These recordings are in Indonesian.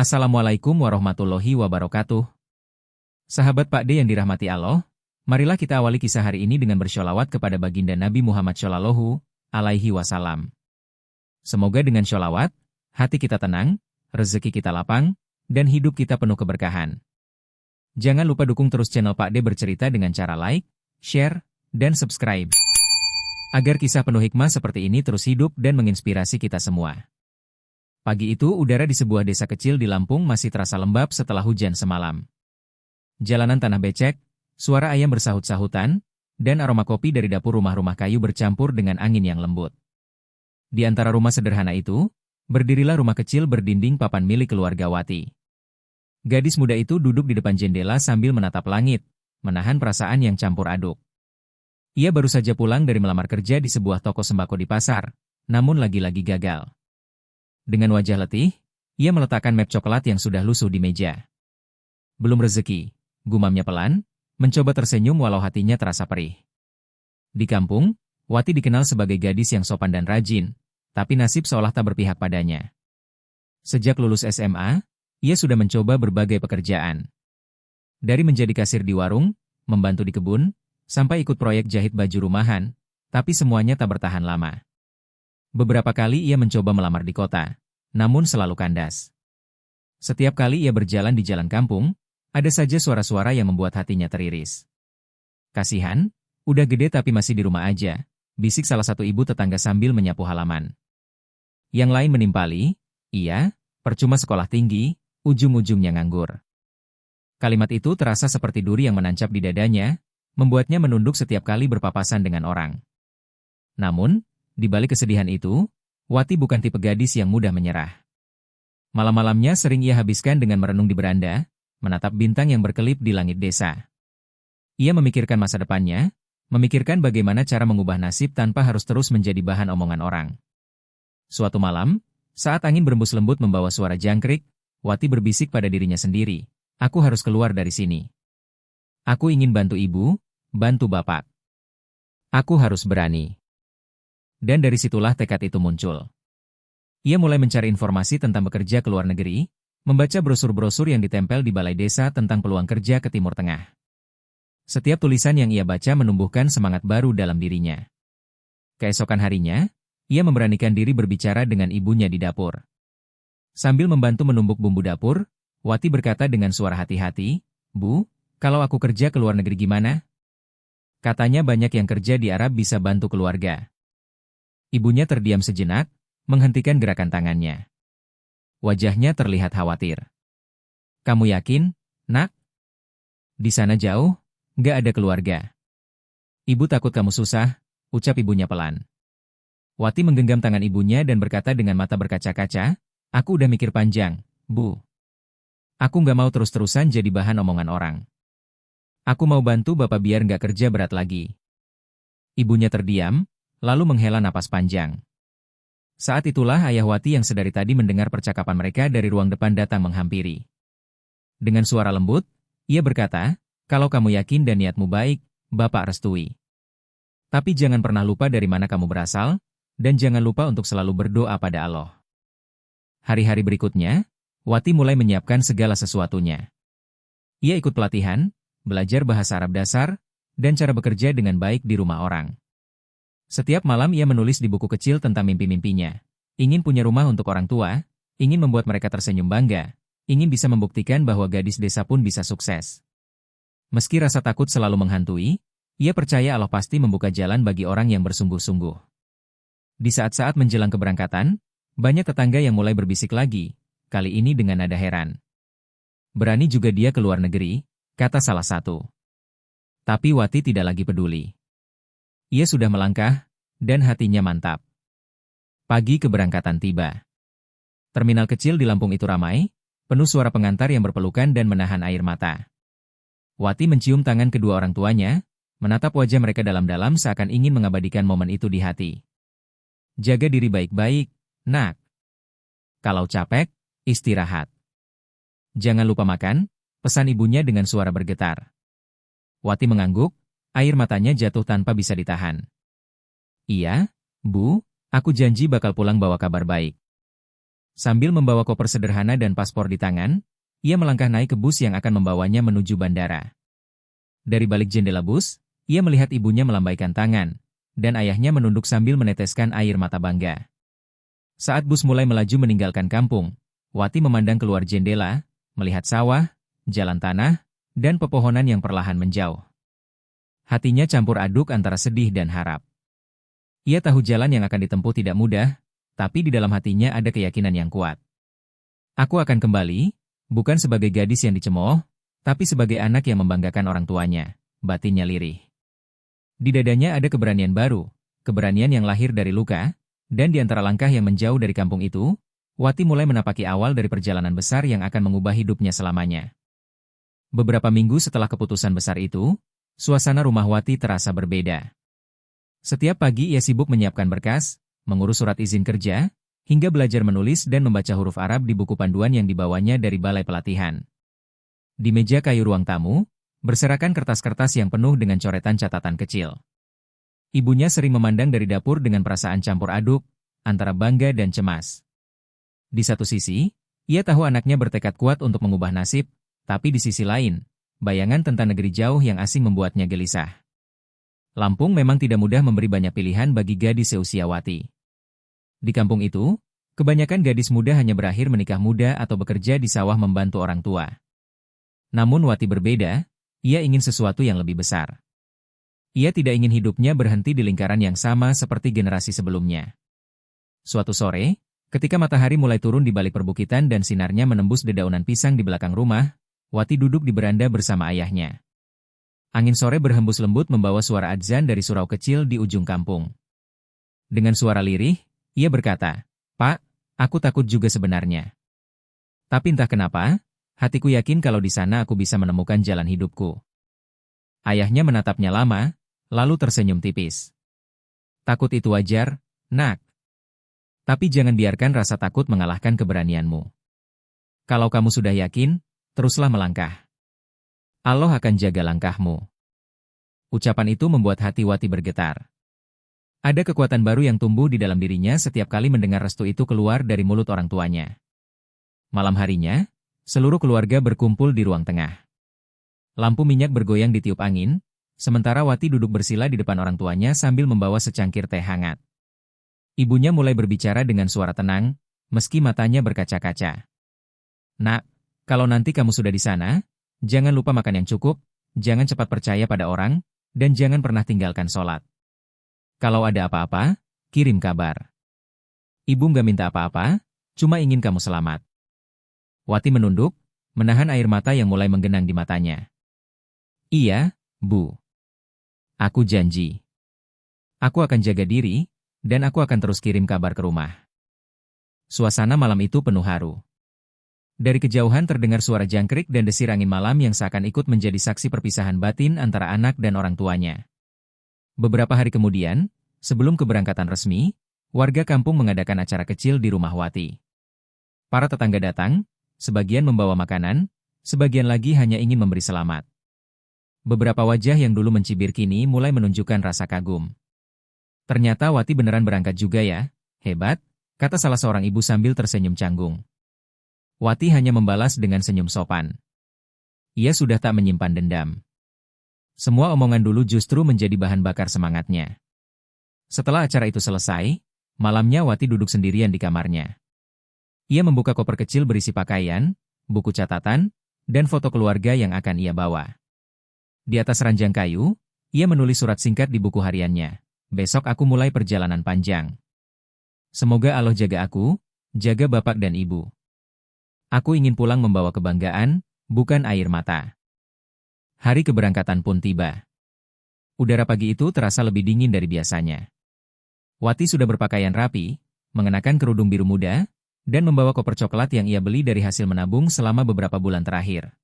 Assalamualaikum warahmatullahi wabarakatuh. Sahabat Pak D yang dirahmati Allah, marilah kita awali kisah hari ini dengan bersholawat kepada baginda Nabi Muhammad Shallallahu Alaihi Wasallam. Semoga dengan sholawat, hati kita tenang, rezeki kita lapang, dan hidup kita penuh keberkahan. Jangan lupa dukung terus channel Pak D bercerita dengan cara like, share, dan subscribe. Agar kisah penuh hikmah seperti ini terus hidup dan menginspirasi kita semua. Pagi itu udara di sebuah desa kecil di Lampung masih terasa lembab setelah hujan semalam. Jalanan tanah becek, suara ayam bersahut-sahutan, dan aroma kopi dari dapur rumah-rumah kayu bercampur dengan angin yang lembut. Di antara rumah sederhana itu, berdirilah rumah kecil berdinding papan milik keluarga Wati. Gadis muda itu duduk di depan jendela sambil menatap langit, menahan perasaan yang campur aduk. Ia baru saja pulang dari melamar kerja di sebuah toko sembako di pasar, namun lagi-lagi gagal. Dengan wajah letih, ia meletakkan map coklat yang sudah lusuh di meja. Belum rezeki, gumamnya pelan, mencoba tersenyum walau hatinya terasa perih. Di kampung, Wati dikenal sebagai gadis yang sopan dan rajin, tapi nasib seolah tak berpihak padanya. Sejak lulus SMA, ia sudah mencoba berbagai pekerjaan. Dari menjadi kasir di warung, membantu di kebun, sampai ikut proyek jahit baju rumahan, tapi semuanya tak bertahan lama. Beberapa kali ia mencoba melamar di kota, namun selalu kandas. Setiap kali ia berjalan di jalan kampung, ada saja suara-suara yang membuat hatinya teriris. Kasihan, udah gede tapi masih di rumah aja, bisik salah satu ibu tetangga sambil menyapu halaman. Yang lain menimpali, iya, percuma sekolah tinggi, ujung-ujungnya nganggur. Kalimat itu terasa seperti duri yang menancap di dadanya, membuatnya menunduk setiap kali berpapasan dengan orang. Namun, di balik kesedihan itu, Wati bukan tipe gadis yang mudah menyerah. Malam-malamnya sering ia habiskan dengan merenung di beranda, menatap bintang yang berkelip di langit desa. Ia memikirkan masa depannya, memikirkan bagaimana cara mengubah nasib tanpa harus terus menjadi bahan omongan orang. Suatu malam, saat angin berembus lembut membawa suara jangkrik, Wati berbisik pada dirinya sendiri, "Aku harus keluar dari sini. Aku ingin bantu ibu, bantu bapak. Aku harus berani." Dan dari situlah tekad itu muncul. Ia mulai mencari informasi tentang bekerja ke luar negeri, membaca brosur-brosur yang ditempel di balai desa tentang peluang kerja ke Timur Tengah. Setiap tulisan yang ia baca menumbuhkan semangat baru dalam dirinya. Keesokan harinya, ia memberanikan diri berbicara dengan ibunya di dapur. Sambil membantu menumbuk bumbu dapur, Wati berkata dengan suara hati-hati, "Bu, kalau aku kerja ke luar negeri gimana?" Katanya banyak yang kerja di Arab bisa bantu keluarga. Ibunya terdiam sejenak, menghentikan gerakan tangannya. Wajahnya terlihat khawatir. "Kamu yakin, Nak? Di sana jauh, nggak ada keluarga." "Ibu takut kamu susah," ucap ibunya pelan. Wati menggenggam tangan ibunya dan berkata dengan mata berkaca-kaca, "Aku udah mikir panjang, Bu. Aku nggak mau terus-terusan jadi bahan omongan orang. Aku mau bantu bapak biar nggak kerja berat lagi." Ibunya terdiam, lalu menghela napas panjang. Saat itulah ayah Wati yang sedari tadi mendengar percakapan mereka dari ruang depan datang menghampiri. Dengan suara lembut, ia berkata, "Kalau kamu yakin dan niatmu baik, Bapak restui. Tapi jangan pernah lupa dari mana kamu berasal, dan jangan lupa untuk selalu berdoa pada Allah." Hari-hari berikutnya, Wati mulai menyiapkan segala sesuatunya. Ia ikut pelatihan, belajar bahasa Arab dasar, dan cara bekerja dengan baik di rumah orang. Setiap malam ia menulis di buku kecil tentang mimpi-mimpinya. Ingin punya rumah untuk orang tua, ingin membuat mereka tersenyum bangga, ingin bisa membuktikan bahwa gadis desa pun bisa sukses. Meski rasa takut selalu menghantui, ia percaya Allah pasti membuka jalan bagi orang yang bersungguh-sungguh. Di saat-saat menjelang keberangkatan, banyak tetangga yang mulai berbisik lagi, kali ini dengan nada heran. "Berani juga dia ke luar negeri," kata salah satu. Tapi Wati tidak lagi peduli. Ia sudah melangkah, dan hatinya mantap. Pagi keberangkatan tiba. Terminal kecil di Lampung itu ramai, penuh suara pengantar yang berpelukan dan menahan air mata. Wati mencium tangan kedua orang tuanya, menatap wajah mereka dalam-dalam seakan ingin mengabadikan momen itu di hati. "Jaga diri baik-baik, Nak. Kalau capek, istirahat. Jangan lupa makan," pesan ibunya dengan suara bergetar. Wati mengangguk, air matanya jatuh tanpa bisa ditahan. "Iya, Bu, aku janji bakal pulang bawa kabar baik." Sambil membawa koper sederhana dan paspor di tangan, ia melangkah naik ke bus yang akan membawanya menuju bandara. Dari balik jendela bus, ia melihat ibunya melambaikan tangan, dan ayahnya menunduk sambil meneteskan air mata bangga. Saat bus mulai melaju meninggalkan kampung, Wati memandang keluar jendela, melihat sawah, jalan tanah, dan pepohonan yang perlahan menjauh. Hatinya campur aduk antara sedih dan harap. Ia tahu jalan yang akan ditempuh tidak mudah, tapi di dalam hatinya ada keyakinan yang kuat. Aku akan kembali, bukan sebagai gadis yang dicemooh, tapi sebagai anak yang membanggakan orang tuanya, batinnya lirih. Di dadanya ada keberanian baru, keberanian yang lahir dari luka, dan di antara langkah yang menjauh dari kampung itu, Wati mulai menapaki awal dari perjalanan besar yang akan mengubah hidupnya selamanya. Beberapa minggu setelah keputusan besar itu, suasana rumah Wati terasa berbeda. Setiap pagi ia sibuk menyiapkan berkas, mengurus surat izin kerja, hingga belajar menulis dan membaca huruf Arab di buku panduan yang dibawanya dari balai pelatihan. Di meja kayu ruang tamu, berserakan kertas-kertas yang penuh dengan coretan catatan kecil. Ibunya sering memandang dari dapur dengan perasaan campur aduk, antara bangga dan cemas. Di satu sisi, ia tahu anaknya bertekad kuat untuk mengubah nasib, tapi di sisi lain, bayangan tentang negeri jauh yang asing membuatnya gelisah. Lampung memang tidak mudah memberi banyak pilihan bagi gadis seusia Wati. Di kampung itu, kebanyakan gadis muda hanya berakhir menikah muda atau bekerja di sawah membantu orang tua. Namun Wati berbeda, ia ingin sesuatu yang lebih besar. Ia tidak ingin hidupnya berhenti di lingkaran yang sama seperti generasi sebelumnya. Suatu sore, ketika matahari mulai turun di balik perbukitan dan sinarnya menembus dedaunan pisang di belakang rumah, Wati duduk di beranda bersama ayahnya. Angin sore berhembus lembut membawa suara adzan dari surau kecil di ujung kampung. Dengan suara lirih, ia berkata, "Pak, aku takut juga sebenarnya. Tapi entah kenapa, hatiku yakin kalau di sana aku bisa menemukan jalan hidupku." Ayahnya menatapnya lama, lalu tersenyum tipis. "Takut itu wajar, Nak. Tapi jangan biarkan rasa takut mengalahkan keberanianmu. Kalau kamu sudah yakin, teruslah melangkah. Allah akan jaga langkahmu." Ucapan itu membuat hati Wati bergetar. Ada kekuatan baru yang tumbuh di dalam dirinya setiap kali mendengar restu itu keluar dari mulut orang tuanya. Malam harinya, seluruh keluarga berkumpul di ruang tengah. Lampu minyak bergoyang ditiup angin, sementara Wati duduk bersila di depan orang tuanya sambil membawa secangkir teh hangat. Ibunya mulai berbicara dengan suara tenang, meski matanya berkaca-kaca. "Nak, kalau nanti kamu sudah di sana, jangan lupa makan yang cukup, jangan cepat percaya pada orang, dan jangan pernah tinggalkan sholat. Kalau ada apa-apa, kirim kabar. Ibu nggak minta apa-apa, cuma ingin kamu selamat." Wati menunduk, menahan air mata yang mulai menggenang di matanya. "Iya, Bu. Aku janji. Aku akan jaga diri, dan aku akan terus kirim kabar ke rumah." Suasana malam itu penuh haru. Dari kejauhan terdengar suara jangkrik dan desir angin malam yang seakan ikut menjadi saksi perpisahan batin antara anak dan orang tuanya. Beberapa hari kemudian, sebelum keberangkatan resmi, warga kampung mengadakan acara kecil di rumah Wati. Para tetangga datang, sebagian membawa makanan, sebagian lagi hanya ingin memberi selamat. Beberapa wajah yang dulu mencibir kini mulai menunjukkan rasa kagum. "Ternyata Wati beneran berangkat juga ya, hebat," kata salah seorang ibu sambil tersenyum canggung. Wati hanya membalas dengan senyum sopan. Ia sudah tak menyimpan dendam. Semua omongan dulu justru menjadi bahan bakar semangatnya. Setelah acara itu selesai, malamnya Wati duduk sendirian di kamarnya. Ia membuka koper kecil berisi pakaian, buku catatan, dan foto keluarga yang akan ia bawa. Di atas ranjang kayu, ia menulis surat singkat di buku hariannya. "Besok aku mulai perjalanan panjang. Semoga Allah jaga aku, jaga bapak dan ibu. Aku ingin pulang membawa kebanggaan, bukan air mata." Hari keberangkatan pun tiba. Udara pagi itu terasa lebih dingin dari biasanya. Wati sudah berpakaian rapi, mengenakan kerudung biru muda, dan membawa koper coklat yang ia beli dari hasil menabung selama beberapa bulan terakhir.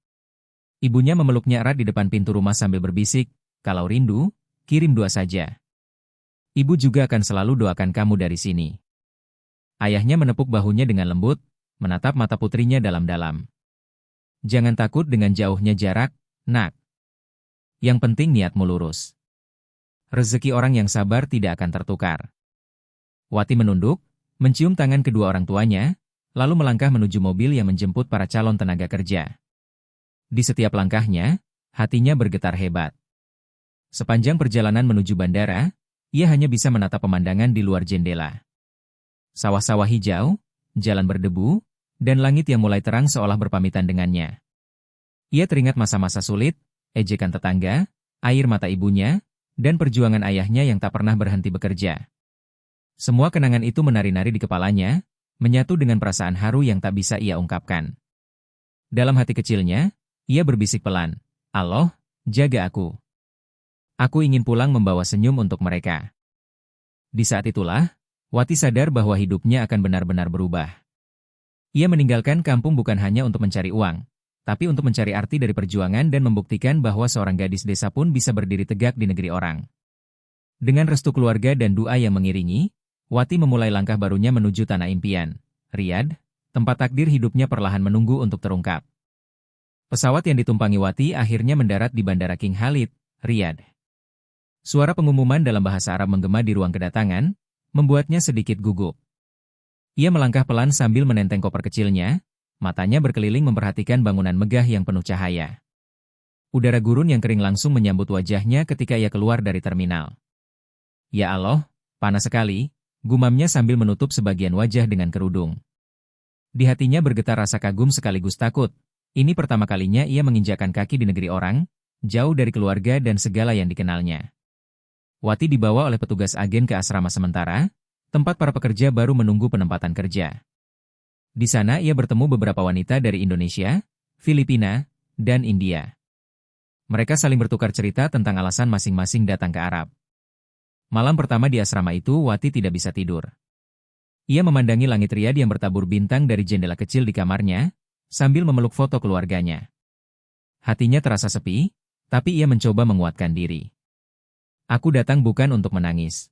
Ibunya memeluknya erat di depan pintu rumah sambil berbisik, "Kalau rindu, kirim 2 saja. Ibu juga akan selalu doakan kamu dari sini." Ayahnya menepuk bahunya dengan lembut, menatap mata putrinya dalam-dalam. "Jangan takut dengan jauhnya jarak, Nak. Yang penting niatmu lurus. Rezeki orang yang sabar tidak akan tertukar." Wati menunduk, mencium tangan kedua orang tuanya, lalu melangkah menuju mobil yang menjemput para calon tenaga kerja. Di setiap langkahnya, hatinya bergetar hebat. Sepanjang perjalanan menuju bandara, ia hanya bisa menatap pemandangan di luar jendela. Sawah-sawah hijau, jalan berdebu, dan langit yang mulai terang seolah berpamitan dengannya. Ia teringat masa-masa sulit, ejekan tetangga, air mata ibunya, dan perjuangan ayahnya yang tak pernah berhenti bekerja. Semua kenangan itu menari-nari di kepalanya, menyatu dengan perasaan haru yang tak bisa ia ungkapkan. Dalam hati kecilnya, ia berbisik pelan, "Allah, jaga aku. Aku ingin pulang membawa senyum untuk mereka." Di saat itulah, Wati sadar bahwa hidupnya akan benar-benar berubah. Ia meninggalkan kampung bukan hanya untuk mencari uang, tapi untuk mencari arti dari perjuangan dan membuktikan bahwa seorang gadis desa pun bisa berdiri tegak di negeri orang. Dengan restu keluarga dan doa yang mengiringi, Wati memulai langkah barunya menuju tanah impian, Riyadh, tempat takdir hidupnya perlahan menunggu untuk terungkap. Pesawat yang ditumpangi Wati akhirnya mendarat di Bandara King Khalid, Riyadh. Suara pengumuman dalam bahasa Arab menggema di ruang kedatangan, membuatnya sedikit gugup. Ia melangkah pelan sambil menenteng koper kecilnya, matanya berkeliling memperhatikan bangunan megah yang penuh cahaya. Udara gurun yang kering langsung menyambut wajahnya ketika ia keluar dari terminal. "Ya Allah, panas sekali," gumamnya sambil menutup sebagian wajah dengan kerudung. Di hatinya bergetar rasa kagum sekaligus takut. Ini pertama kalinya ia menginjakkan kaki di negeri orang, jauh dari keluarga dan segala yang dikenalnya. Wati dibawa oleh petugas agen ke asrama sementara, tempat para pekerja baru menunggu penempatan kerja. Di sana ia bertemu beberapa wanita dari Indonesia, Filipina, dan India. Mereka saling bertukar cerita tentang alasan masing-masing datang ke Arab. Malam pertama di asrama itu, Wati tidak bisa tidur. Ia memandangi langit Riyadh yang bertabur bintang dari jendela kecil di kamarnya, sambil memeluk foto keluarganya. Hatinya terasa sepi, tapi ia mencoba menguatkan diri. "Aku datang bukan untuk menangis.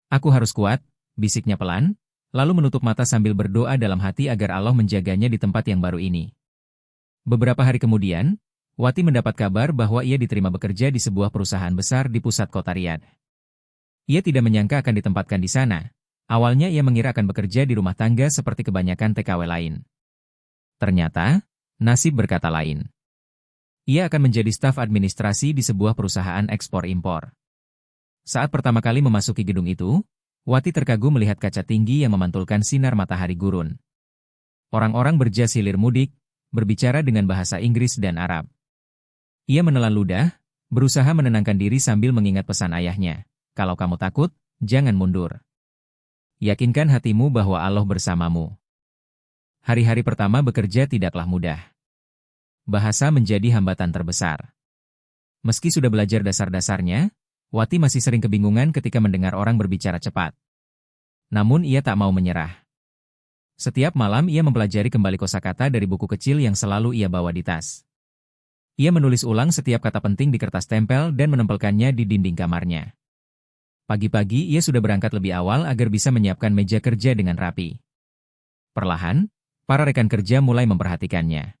Aku harus kuat," bisiknya pelan, lalu menutup mata sambil berdoa dalam hati agar Allah menjaganya di tempat yang baru ini. Beberapa hari kemudian, Wati mendapat kabar bahwa ia diterima bekerja di sebuah perusahaan besar di pusat kota Riyadh. Ia tidak menyangka akan ditempatkan di sana. Awalnya ia mengira akan bekerja di rumah tangga seperti kebanyakan TKW lain. Ternyata, nasib berkata lain. Ia akan menjadi staf administrasi di sebuah perusahaan ekspor-impor. Saat pertama kali memasuki gedung itu, Wati terkagum melihat kaca tinggi yang memantulkan sinar matahari gurun. Orang-orang berjas hilir mudik, berbicara dengan bahasa Inggris dan Arab. Ia menelan ludah, berusaha menenangkan diri sambil mengingat pesan ayahnya. "Kalau kamu takut, jangan mundur. Yakinkan hatimu bahwa Allah bersamamu." Hari-hari pertama bekerja tidaklah mudah. Bahasa menjadi hambatan terbesar. Meski sudah belajar dasar-dasarnya, Wati masih sering kebingungan ketika mendengar orang berbicara cepat. Namun ia tak mau menyerah. Setiap malam ia mempelajari kembali kosakata dari buku kecil yang selalu ia bawa di tas. Ia menulis ulang setiap kata penting di kertas tempel dan menempelkannya di dinding kamarnya. Pagi-pagi ia sudah berangkat lebih awal agar bisa menyiapkan meja kerja dengan rapi. Perlahan, para rekan kerja mulai memperhatikannya.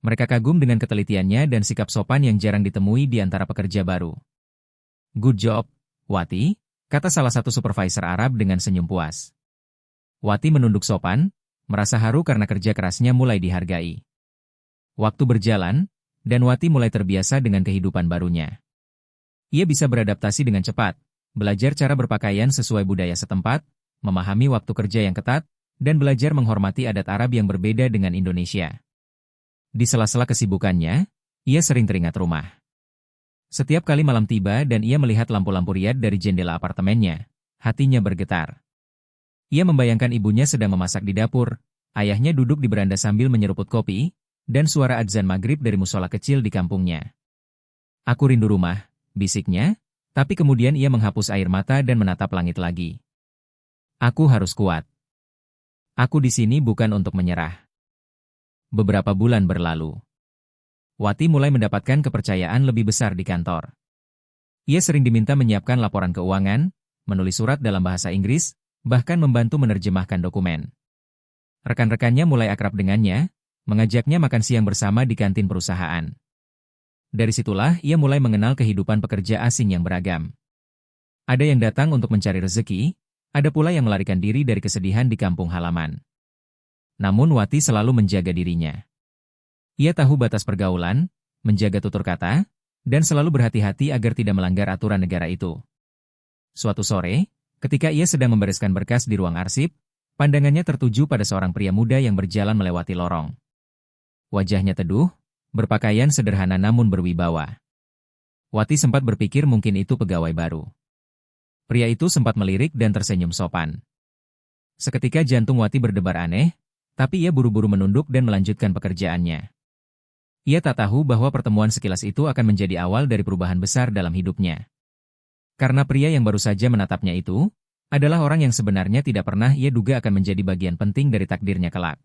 Mereka kagum dengan ketelitiannya dan sikap sopan yang jarang ditemui di antara pekerja baru. "Good job, Wati," kata salah satu supervisor Arab dengan senyum puas. Wati menunduk sopan, merasa haru karena kerja kerasnya mulai dihargai. Waktu berjalan, dan Wati mulai terbiasa dengan kehidupan barunya. Ia bisa beradaptasi dengan cepat, belajar cara berpakaian sesuai budaya setempat, memahami waktu kerja yang ketat, dan belajar menghormati adat Arab yang berbeda dengan Indonesia. Di sela-sela kesibukannya, ia sering teringat rumah. Setiap kali malam tiba dan ia melihat lampu-lampu Riyadh dari jendela apartemennya, hatinya bergetar. Ia membayangkan ibunya sedang memasak di dapur, ayahnya duduk di beranda sambil menyeruput kopi, dan suara adzan maghrib dari musola kecil di kampungnya. "Aku rindu rumah," bisiknya, tapi kemudian ia menghapus air mata dan menatap langit lagi. "Aku harus kuat. Aku di sini bukan untuk menyerah." Beberapa bulan berlalu. Wati mulai mendapatkan kepercayaan lebih besar di kantor. Ia sering diminta menyiapkan laporan keuangan, menulis surat dalam bahasa Inggris, bahkan membantu menerjemahkan dokumen. Rekan-rekannya mulai akrab dengannya, mengajaknya makan siang bersama di kantin perusahaan. Dari situlah ia mulai mengenal kehidupan pekerja asing yang beragam. Ada yang datang untuk mencari rezeki, ada pula yang melarikan diri dari kesedihan di kampung halaman. Namun Wati selalu menjaga dirinya. Ia tahu batas pergaulan, menjaga tutur kata, dan selalu berhati-hati agar tidak melanggar aturan negara itu. Suatu sore, ketika ia sedang membereskan berkas di ruang arsip, pandangannya tertuju pada seorang pria muda yang berjalan melewati lorong. Wajahnya teduh, berpakaian sederhana namun berwibawa. Wati sempat berpikir mungkin itu pegawai baru. Pria itu sempat melirik dan tersenyum sopan. Seketika jantung Wati berdebar aneh, tapi ia buru-buru menunduk dan melanjutkan pekerjaannya. Ia tak tahu bahwa pertemuan sekilas itu akan menjadi awal dari perubahan besar dalam hidupnya. Karena pria yang baru saja menatapnya itu, adalah orang yang sebenarnya tidak pernah ia duga akan menjadi bagian penting dari takdirnya kelak.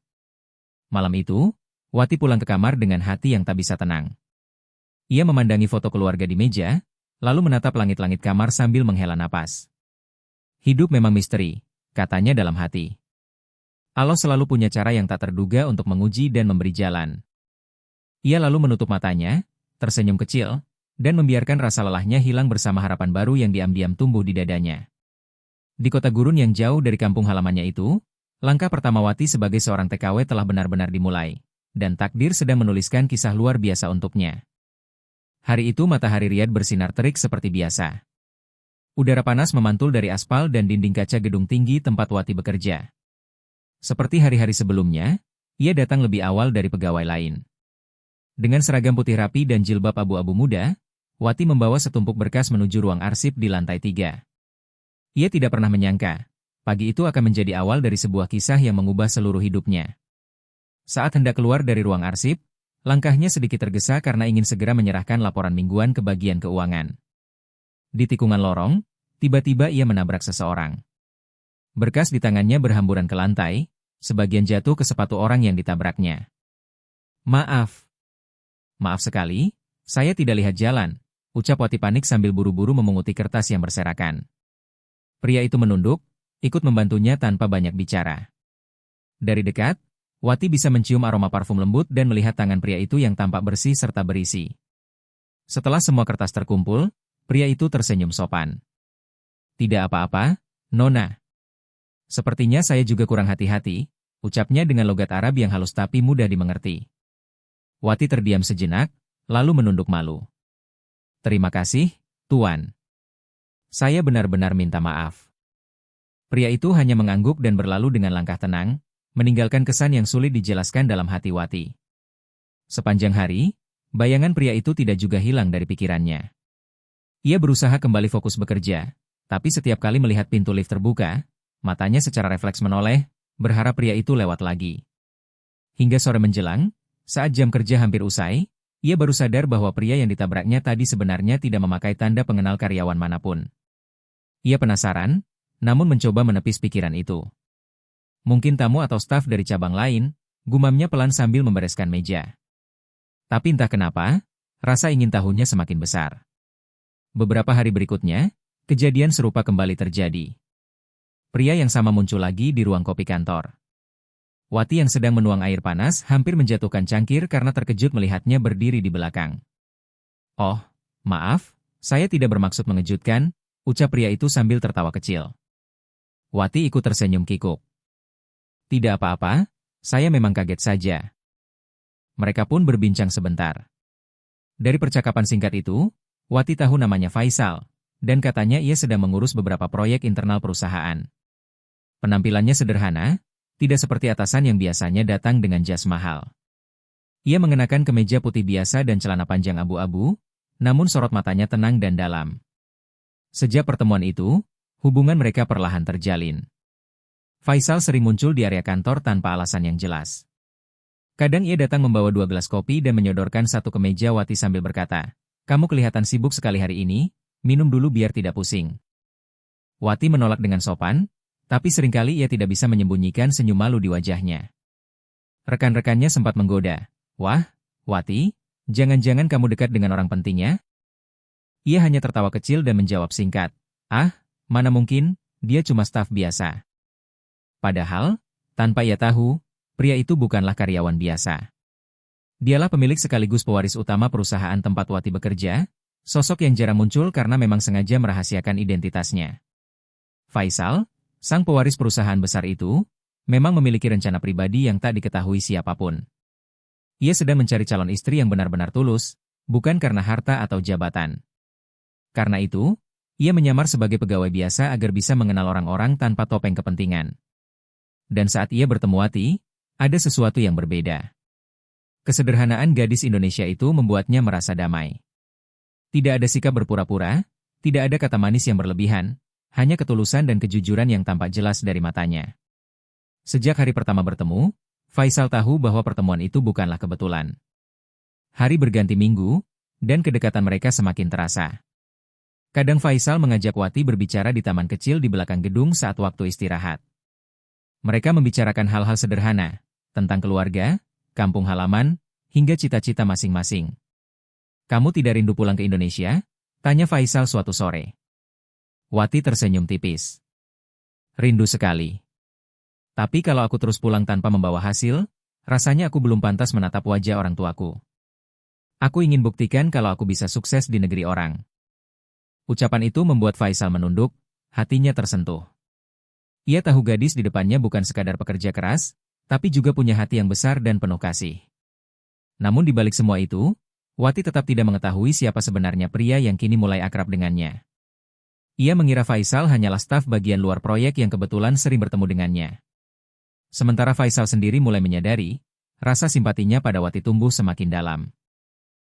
Malam itu, Wati pulang ke kamar dengan hati yang tak bisa tenang. Ia memandangi foto keluarga di meja, lalu menatap langit-langit kamar sambil menghela napas. Hidup memang misteri, katanya dalam hati. Allah selalu punya cara yang tak terduga untuk menguji dan memberi jalan. Ia lalu menutup matanya, tersenyum kecil, dan membiarkan rasa lelahnya hilang bersama harapan baru yang diam-diam tumbuh di dadanya. Di kota gurun yang jauh dari kampung halamannya itu, langkah pertama Wati sebagai seorang TKW telah benar-benar dimulai, dan takdir sedang menuliskan kisah luar biasa untuknya. Hari itu matahari Riyadh bersinar terik seperti biasa. Udara panas memantul dari aspal dan dinding kaca gedung tinggi tempat Wati bekerja. Seperti hari-hari sebelumnya, ia datang lebih awal dari pegawai lain. Dengan seragam putih rapi dan jilbab abu-abu muda, Wati membawa setumpuk berkas menuju ruang arsip di lantai 3. Ia tidak pernah menyangka, pagi itu akan menjadi awal dari sebuah kisah yang mengubah seluruh hidupnya. Saat hendak keluar dari ruang arsip, langkahnya sedikit tergesa karena ingin segera menyerahkan laporan mingguan ke bagian keuangan. Di tikungan lorong, tiba-tiba ia menabrak seseorang. Berkas di tangannya berhamburan ke lantai, sebagian jatuh ke sepatu orang yang ditabraknya. Maaf. Maaf sekali, saya tidak lihat jalan, ucap Wati panik sambil buru-buru memunguti kertas yang berserakan. Pria itu menunduk, ikut membantunya tanpa banyak bicara. Dari dekat, Wati bisa mencium aroma parfum lembut dan melihat tangan pria itu yang tampak bersih serta berisi. Setelah semua kertas terkumpul, pria itu tersenyum sopan. Tidak apa-apa, Nona. Sepertinya saya juga kurang hati-hati, ucapnya dengan logat Arab yang halus tapi mudah dimengerti. Wati terdiam sejenak, lalu menunduk malu. Terima kasih, Tuan. Saya benar-benar minta maaf. Pria itu hanya mengangguk dan berlalu dengan langkah tenang, meninggalkan kesan yang sulit dijelaskan dalam hati Wati. Sepanjang hari, bayangan pria itu tidak juga hilang dari pikirannya. Ia berusaha kembali fokus bekerja, tapi setiap kali melihat pintu lift terbuka, matanya secara refleks menoleh, berharap pria itu lewat lagi. Hingga sore menjelang, saat jam kerja hampir usai, ia baru sadar bahwa pria yang ditabraknya tadi sebenarnya tidak memakai tanda pengenal karyawan manapun. Ia penasaran, namun mencoba menepis pikiran itu. Mungkin tamu atau staf dari cabang lain, gumamnya pelan sambil membereskan meja. Tapi entah kenapa, rasa ingin tahunya semakin besar. Beberapa hari berikutnya, kejadian serupa kembali terjadi. Pria yang sama muncul lagi di ruang kopi kantor. Wati yang sedang menuang air panas hampir menjatuhkan cangkir karena terkejut melihatnya berdiri di belakang. Oh, maaf, saya tidak bermaksud mengejutkan, ucap pria itu sambil tertawa kecil. Wati ikut tersenyum kikuk. Tidak apa-apa, saya memang kaget saja. Mereka pun berbincang sebentar. Dari percakapan singkat itu, Wati tahu namanya Faisal, dan katanya ia sedang mengurus beberapa proyek internal perusahaan. Penampilannya sederhana, tidak seperti atasan yang biasanya datang dengan jas mahal. Ia mengenakan kemeja putih biasa dan celana panjang abu-abu, namun sorot matanya tenang dan dalam. Sejak pertemuan itu, hubungan mereka perlahan terjalin. Faisal sering muncul di area kantor tanpa alasan yang jelas. Kadang ia datang membawa 2 gelas kopi dan menyodorkan satu ke meja Wati sambil berkata, "Kamu kelihatan sibuk sekali hari ini, minum dulu biar tidak pusing." Wati menolak dengan sopan, tapi seringkali ia tidak bisa menyembunyikan senyum malu di wajahnya. Rekan-rekannya sempat menggoda, "Wah, Wati, jangan-jangan kamu dekat dengan orang pentingnya?" Ia hanya tertawa kecil dan menjawab singkat, "Ah, mana mungkin, dia cuma staf biasa." Padahal, tanpa ia tahu, pria itu bukanlah karyawan biasa. Dialah pemilik sekaligus pewaris utama perusahaan tempat Wati bekerja, sosok yang jarang muncul karena memang sengaja merahasiakan identitasnya. Faisal, sang pewaris perusahaan besar itu, memang memiliki rencana pribadi yang tak diketahui siapapun. Ia sedang mencari calon istri yang benar-benar tulus, bukan karena harta atau jabatan. Karena itu, ia menyamar sebagai pegawai biasa agar bisa mengenal orang-orang tanpa topeng kepentingan. Dan saat ia bertemu Wati, ada sesuatu yang berbeda. Kesederhanaan gadis Indonesia itu membuatnya merasa damai. Tidak ada sikap berpura-pura, tidak ada kata manis yang berlebihan, hanya ketulusan dan kejujuran yang tampak jelas dari matanya. Sejak hari pertama bertemu, Faisal tahu bahwa pertemuan itu bukanlah kebetulan. Hari berganti minggu, dan kedekatan mereka semakin terasa. Kadang Faisal mengajak Wati berbicara di taman kecil di belakang gedung saat waktu istirahat. Mereka membicarakan hal-hal sederhana, tentang keluarga, kampung halaman, hingga cita-cita masing-masing. "Kamu tidak rindu pulang ke Indonesia?" tanya Faisal suatu sore. Wati tersenyum tipis. "Rindu sekali. Tapi kalau aku terus pulang tanpa membawa hasil, rasanya aku belum pantas menatap wajah orang tuaku. Aku ingin buktikan kalau aku bisa sukses di negeri orang." Ucapan itu membuat Faisal menunduk, hatinya tersentuh. Ia tahu gadis di depannya bukan sekadar pekerja keras, tapi juga punya hati yang besar dan penuh kasih. Namun di balik semua itu, Wati tetap tidak mengetahui siapa sebenarnya pria yang kini mulai akrab dengannya. Ia mengira Faisal hanyalah staf bagian luar proyek yang kebetulan sering bertemu dengannya. Sementara Faisal sendiri mulai menyadari, rasa simpatinya pada Wati tumbuh semakin dalam.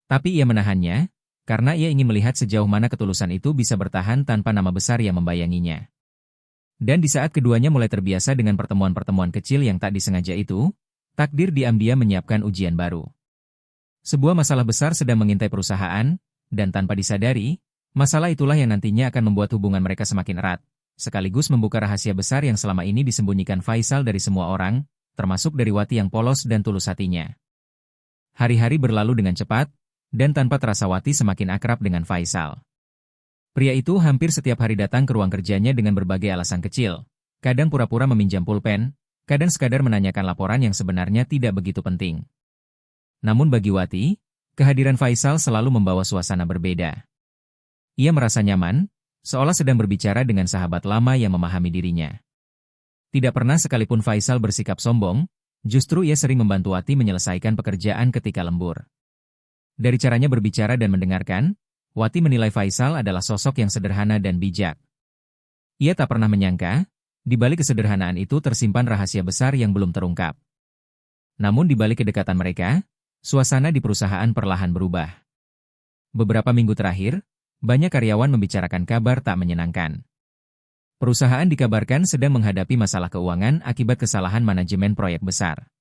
Tapi ia menahannya, karena ia ingin melihat sejauh mana ketulusan itu bisa bertahan tanpa nama besar yang membayanginya. Dan di saat keduanya mulai terbiasa dengan pertemuan-pertemuan kecil yang tak disengaja itu, takdir diam-diam menyiapkan ujian baru. Sebuah masalah besar sedang mengintai perusahaan, dan tanpa disadari, masalah itulah yang nantinya akan membuat hubungan mereka semakin erat, sekaligus membuka rahasia besar yang selama ini disembunyikan Faisal dari semua orang, termasuk dari Wati yang polos dan tulus hatinya. Hari-hari berlalu dengan cepat, dan tanpa terasa Wati semakin akrab dengan Faisal. Pria itu hampir setiap hari datang ke ruang kerjanya dengan berbagai alasan kecil, kadang pura-pura meminjam pulpen, kadang sekadar menanyakan laporan yang sebenarnya tidak begitu penting. Namun bagi Wati, kehadiran Faisal selalu membawa suasana berbeda. Ia merasa nyaman, seolah sedang berbicara dengan sahabat lama yang memahami dirinya. Tidak pernah sekalipun Faisal bersikap sombong, justru ia sering membantu Wati menyelesaikan pekerjaan ketika lembur. Dari caranya berbicara dan mendengarkan, Wati menilai Faisal adalah sosok yang sederhana dan bijak. Ia tak pernah menyangka, di balik kesederhanaan itu tersimpan rahasia besar yang belum terungkap. Namun di balik kedekatan mereka, suasana di perusahaan perlahan berubah. Beberapa minggu terakhir, banyak karyawan membicarakan kabar tak menyenangkan. Perusahaan dikabarkan sedang menghadapi masalah keuangan akibat kesalahan manajemen proyek besar.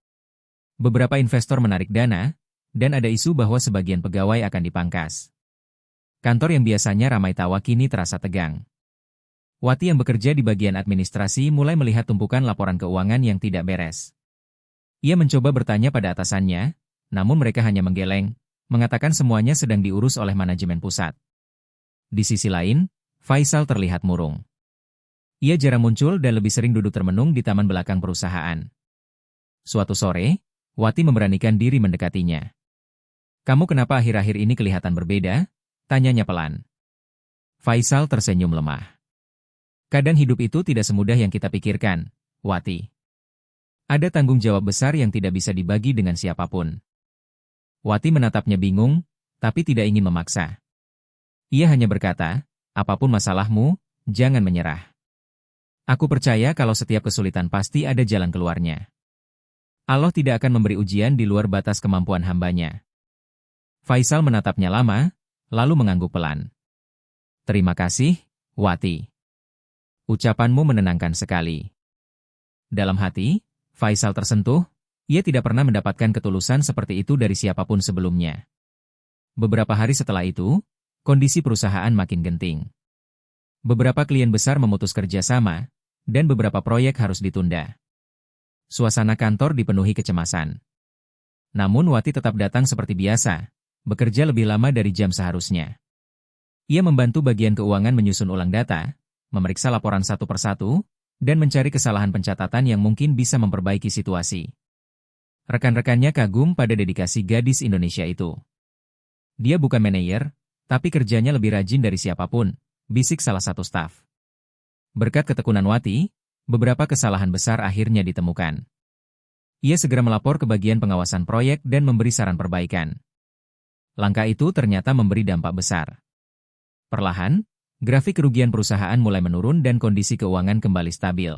Beberapa investor menarik dana, dan ada isu bahwa sebagian pegawai akan dipangkas. Kantor yang biasanya ramai tawa kini terasa tegang. Wati yang bekerja di bagian administrasi mulai melihat tumpukan laporan keuangan yang tidak beres. Ia mencoba bertanya pada atasannya, namun mereka hanya menggeleng, mengatakan semuanya sedang diurus oleh manajemen pusat. Di sisi lain, Faisal terlihat murung. Ia jarang muncul dan lebih sering duduk termenung di taman belakang perusahaan. Suatu sore, Wati memberanikan diri mendekatinya. "Kamu kenapa akhir-akhir ini kelihatan berbeda?" tanyanya pelan. Faisal tersenyum lemah. "Kadang hidup itu tidak semudah yang kita pikirkan, Wati. Ada tanggung jawab besar yang tidak bisa dibagi dengan siapapun." Wati menatapnya bingung, tapi tidak ingin memaksa. Ia hanya berkata, "Apapun masalahmu, jangan menyerah. Aku percaya kalau setiap kesulitan pasti ada jalan keluarnya. Allah tidak akan memberi ujian di luar batas kemampuan hambanya." Faisal menatapnya lama, lalu mengangguk pelan. "Terima kasih, Wati. Ucapanmu menenangkan sekali." Dalam hati, Faisal tersentuh. Ia tidak pernah mendapatkan ketulusan seperti itu dari siapapun sebelumnya. Beberapa hari setelah itu, kondisi perusahaan makin genting. Beberapa klien besar memutus kerjasama, dan beberapa proyek harus ditunda. Suasana kantor dipenuhi kecemasan. Namun Wati tetap datang seperti biasa, bekerja lebih lama dari jam seharusnya. Ia membantu bagian keuangan menyusun ulang data, memeriksa laporan satu persatu, dan mencari kesalahan pencatatan yang mungkin bisa memperbaiki situasi. Rekan-rekannya kagum pada dedikasi gadis Indonesia itu. "Dia bukan manajer, tapi kerjanya lebih rajin dari siapapun," bisik salah satu staf. Berkat ketekunan Wati, beberapa kesalahan besar akhirnya ditemukan. Ia segera melapor ke bagian pengawasan proyek dan memberi saran perbaikan. Langkah itu ternyata memberi dampak besar. Perlahan, grafik kerugian perusahaan mulai menurun dan kondisi keuangan kembali stabil.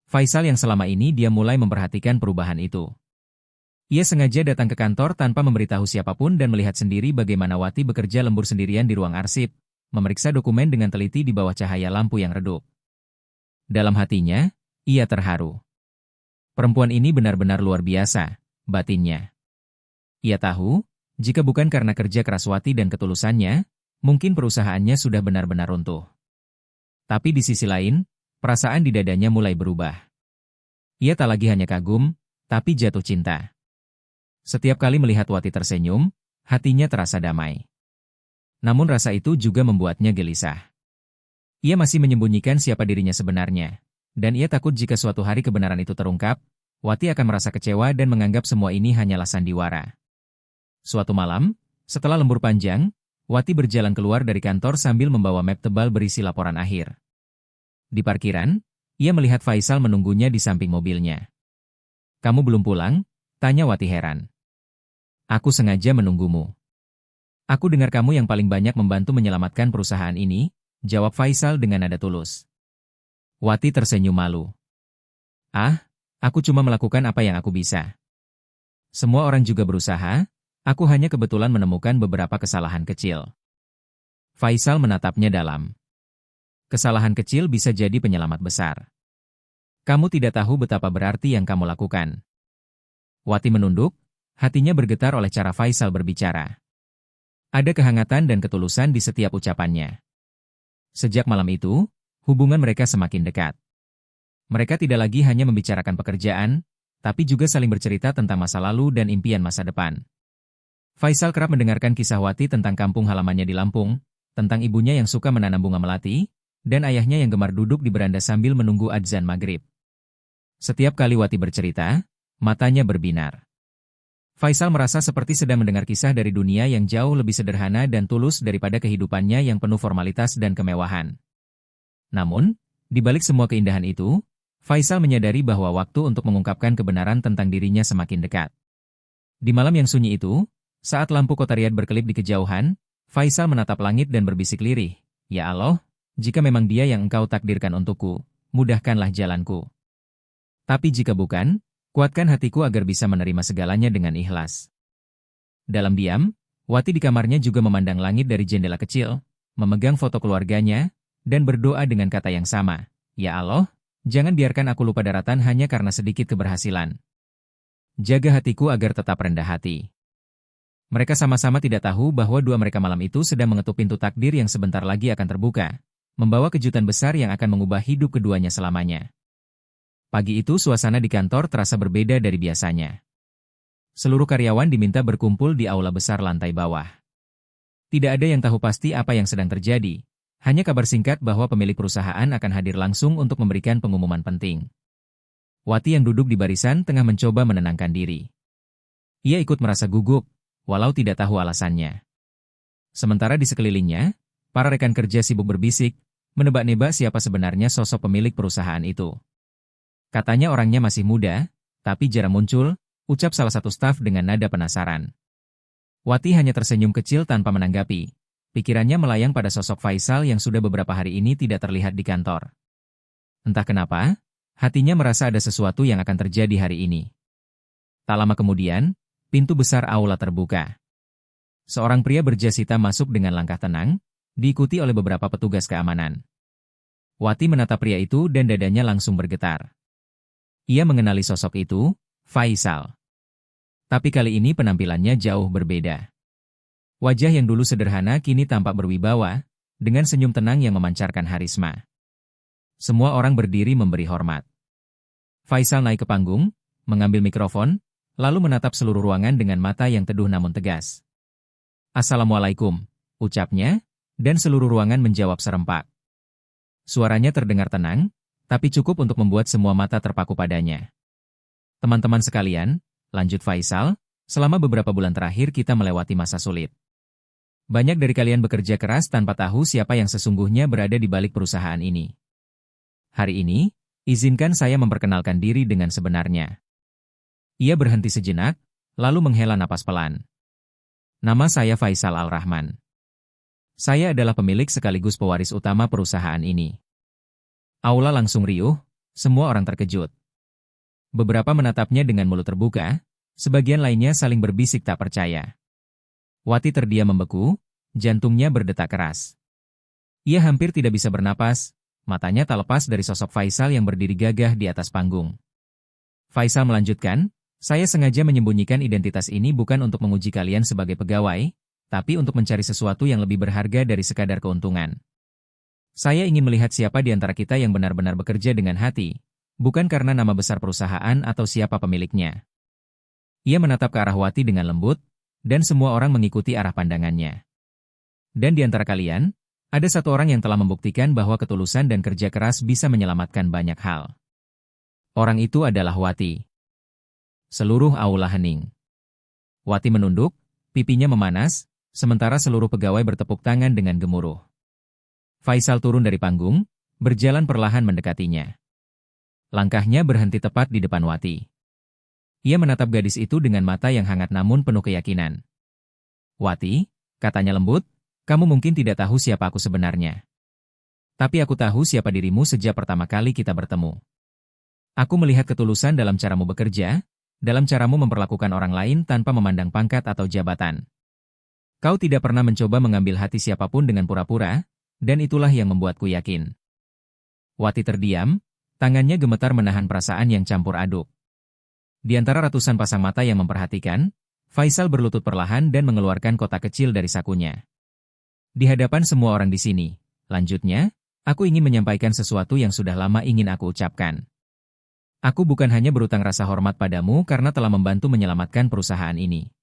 Faisal yang selama ini dia mulai memperhatikan perubahan itu. Ia sengaja datang ke kantor tanpa memberitahu siapapun dan melihat sendiri bagaimana Wati bekerja lembur sendirian di ruang arsip, memeriksa dokumen dengan teliti di bawah cahaya lampu yang redup. Dalam hatinya, ia terharu. Perempuan ini benar-benar luar biasa, batinnya. Ia tahu, jika bukan karena kerja keras Wati dan ketulusannya, mungkin perusahaannya sudah benar-benar runtuh. Tapi di sisi lain, perasaan di dadanya mulai berubah. Ia tak lagi hanya kagum, tapi jatuh cinta. Setiap kali melihat Wati tersenyum, hatinya terasa damai. Namun rasa itu juga membuatnya gelisah. Ia masih menyembunyikan siapa dirinya sebenarnya. Dan ia takut jika suatu hari kebenaran itu terungkap, Wati akan merasa kecewa dan menganggap semua ini hanyalah sandiwara. Suatu malam, setelah lembur panjang, Wati berjalan keluar dari kantor sambil membawa map tebal berisi laporan akhir. Di parkiran, ia melihat Faisal menunggunya di samping mobilnya. "Kamu belum pulang?" tanya Wati heran. "Aku sengaja menunggumu. Aku dengar kamu yang paling banyak membantu menyelamatkan perusahaan ini," jawab Faisal dengan nada tulus. Wati tersenyum malu. "Ah, aku cuma melakukan apa yang aku bisa. Semua orang juga berusaha, aku hanya kebetulan menemukan beberapa kesalahan kecil." Faisal menatapnya dalam. "Kesalahan kecil bisa jadi penyelamat besar. Kamu tidak tahu betapa berarti yang kamu lakukan." Wati menunduk, hatinya bergetar oleh cara Faisal berbicara. Ada kehangatan dan ketulusan di setiap ucapannya. Sejak malam itu, hubungan mereka semakin dekat. Mereka tidak lagi hanya membicarakan pekerjaan, tapi juga saling bercerita tentang masa lalu dan impian masa depan. Faisal kerap mendengarkan kisah Wati tentang kampung halamannya di Lampung, tentang ibunya yang suka menanam bunga melati, dan ayahnya yang gemar duduk di beranda sambil menunggu adzan maghrib. Setiap kali Wati bercerita, matanya berbinar. Faisal merasa seperti sedang mendengar kisah dari dunia yang jauh lebih sederhana dan tulus daripada kehidupannya yang penuh formalitas dan kemewahan. Namun, di balik semua keindahan itu, Faisal menyadari bahwa waktu untuk mengungkapkan kebenaran tentang dirinya semakin dekat. Di malam yang sunyi itu, saat lampu kotariat berkelip di kejauhan, Faisal menatap langit dan berbisik lirih, "Ya Allah, jika memang Dia yang Engkau takdirkan untukku, mudahkanlah jalanku. Tapi jika bukan, kuatkan hatiku agar bisa menerima segalanya dengan ikhlas." Dalam diam, Wati di kamarnya juga memandang langit dari jendela kecil, memegang foto keluarganya, dan berdoa dengan kata yang sama, "Ya Allah, jangan biarkan aku lupa daratan hanya karena sedikit keberhasilan. Jaga hatiku agar tetap rendah hati." Mereka sama-sama tidak tahu bahwa dua mereka malam itu sedang mengetuk pintu takdir yang sebentar lagi akan terbuka, membawa kejutan besar yang akan mengubah hidup keduanya selamanya. Pagi itu suasana di kantor terasa berbeda dari biasanya. Seluruh karyawan diminta berkumpul di aula besar lantai bawah. Tidak ada yang tahu pasti apa yang sedang terjadi. Hanya kabar singkat bahwa pemilik perusahaan akan hadir langsung untuk memberikan pengumuman penting. Wati yang duduk di barisan tengah mencoba menenangkan diri. Ia ikut merasa gugup, walau tidak tahu alasannya. Sementara di sekelilingnya, para rekan kerja sibuk berbisik, menebak-nebak siapa sebenarnya sosok pemilik perusahaan itu. Katanya orangnya masih muda, tapi jarang muncul, ucap salah satu staf dengan nada penasaran. Wati hanya tersenyum kecil tanpa menanggapi. Pikirannya melayang pada sosok Faisal yang sudah beberapa hari ini tidak terlihat di kantor. Entah kenapa, hatinya merasa ada sesuatu yang akan terjadi hari ini. Tak lama kemudian, pintu besar aula terbuka. Seorang pria berjas hitam masuk dengan langkah tenang, diikuti oleh beberapa petugas keamanan. Wati menatap pria itu dan dadanya langsung bergetar. Ia mengenali sosok itu, Faisal. Tapi kali ini penampilannya jauh berbeda. Wajah yang dulu sederhana kini tampak berwibawa, dengan senyum tenang yang memancarkan harisma. Semua orang berdiri memberi hormat. Faisal naik ke panggung, mengambil mikrofon, lalu menatap seluruh ruangan dengan mata yang teduh namun tegas. "Assalamualaikum," ucapnya, dan seluruh ruangan menjawab serempak. Suaranya terdengar tenang, tapi cukup untuk membuat semua mata terpaku padanya. "Teman-teman sekalian," lanjut Faisal, "selama beberapa bulan terakhir kita melewati masa sulit. Banyak dari kalian bekerja keras tanpa tahu siapa yang sesungguhnya berada di balik perusahaan ini. Hari ini, Izinkan saya memperkenalkan diri dengan sebenarnya. Ia berhenti sejenak, lalu menghela napas pelan. Nama saya Faisal Al-Rahman. Saya adalah pemilik sekaligus pewaris utama perusahaan ini. Aula langsung riuh, semua orang terkejut. Beberapa menatapnya dengan mulut terbuka, sebagian lainnya saling berbisik tak percaya. Wati terdiam membeku, jantungnya berdetak keras. Ia hampir tidak bisa bernapas, matanya tak lepas dari sosok Faisal yang berdiri gagah di atas panggung. Faisal melanjutkan, saya sengaja menyembunyikan identitas ini bukan untuk menguji kalian sebagai pegawai, tapi untuk mencari sesuatu yang lebih berharga dari sekadar keuntungan. Saya ingin melihat siapa di antara kita yang benar-benar bekerja dengan hati, bukan karena nama besar perusahaan atau siapa pemiliknya. Ia menatap ke arah Wati dengan lembut, dan semua orang mengikuti arah pandangannya. Dan di antara kalian, ada satu orang yang telah membuktikan bahwa ketulusan dan kerja keras bisa menyelamatkan banyak hal. Orang itu adalah Wati. Seluruh aula hening. Wati menunduk, pipinya memanas, sementara seluruh pegawai bertepuk tangan dengan gemuruh. Faisal turun dari panggung, berjalan perlahan mendekatinya. Langkahnya berhenti tepat di depan Wati. Ia menatap gadis itu dengan mata yang hangat namun penuh keyakinan. Wati, katanya lembut, kamu mungkin tidak tahu siapa aku sebenarnya. Tapi aku tahu siapa dirimu sejak pertama kali kita bertemu. Aku melihat ketulusan dalam caramu bekerja, dalam caramu memperlakukan orang lain tanpa memandang pangkat atau jabatan. Kau tidak pernah mencoba mengambil hati siapapun dengan pura-pura, dan itulah yang membuatku yakin. Wati terdiam, tangannya gemetar menahan perasaan yang campur aduk. Di antara ratusan pasang mata yang memperhatikan, Faisal berlutut perlahan dan mengeluarkan kotak kecil dari sakunya. Di hadapan semua orang di sini, lanjutnya, aku ingin menyampaikan sesuatu yang sudah lama ingin aku ucapkan. Aku bukan hanya berutang rasa hormat padamu karena telah membantu menyelamatkan perusahaan ini.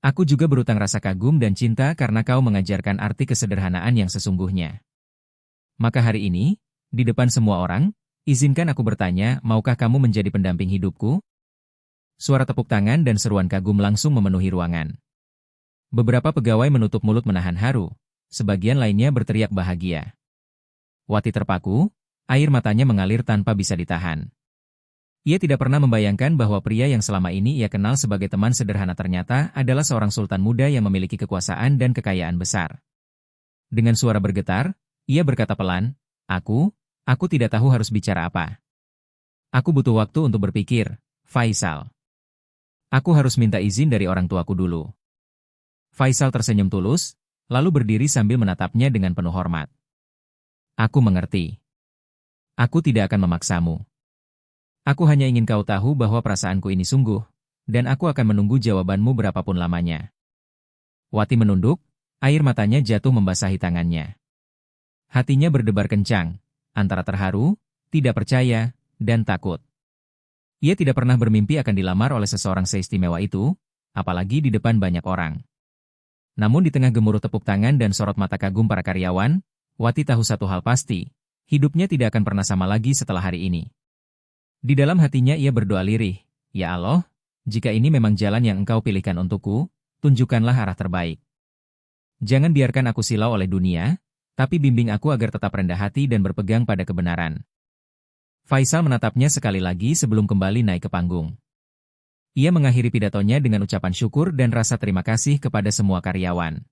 Aku juga berutang rasa kagum dan cinta karena kau mengajarkan arti kesederhanaan yang sesungguhnya. Maka hari ini, di depan semua orang, izinkan aku bertanya, maukah kamu menjadi pendamping hidupku? Suara tepuk tangan dan seruan kagum langsung memenuhi ruangan. Beberapa pegawai menutup mulut menahan haru, sebagian lainnya berteriak bahagia. Wati terpaku, air matanya mengalir tanpa bisa ditahan. Ia tidak pernah membayangkan bahwa pria yang selama ini ia kenal sebagai teman sederhana ternyata adalah seorang sultan muda yang memiliki kekuasaan dan kekayaan besar. Dengan suara bergetar, ia berkata pelan, aku tidak tahu harus bicara apa. Aku butuh waktu untuk berpikir, Faisal. Aku harus minta izin dari orang tuaku dulu. Faisal tersenyum tulus, lalu berdiri sambil menatapnya dengan penuh hormat. Aku mengerti. Aku tidak akan memaksamu. Aku hanya ingin kau tahu bahwa perasaanku ini sungguh, dan aku akan menunggu jawabanmu berapapun lamanya. Wati menunduk, air matanya jatuh membasahi tangannya. Hatinya berdebar kencang, antara terharu, tidak percaya, dan takut. Ia tidak pernah bermimpi akan dilamar oleh seseorang seistimewa itu, apalagi di depan banyak orang. Namun di tengah gemuruh tepuk tangan dan sorot mata kagum para karyawan, Wati tahu satu hal pasti, hidupnya tidak akan pernah sama lagi setelah hari ini. Di dalam hatinya ia berdoa lirih, Ya Allah, jika ini memang jalan yang Engkau pilihkan untukku, tunjukkanlah arah terbaik. Jangan biarkan aku silau oleh dunia, tapi bimbing aku agar tetap rendah hati dan berpegang pada kebenaran. Faisal menatapnya sekali lagi sebelum kembali naik ke panggung. Ia mengakhiri pidatonya dengan ucapan syukur dan rasa terima kasih kepada semua karyawan.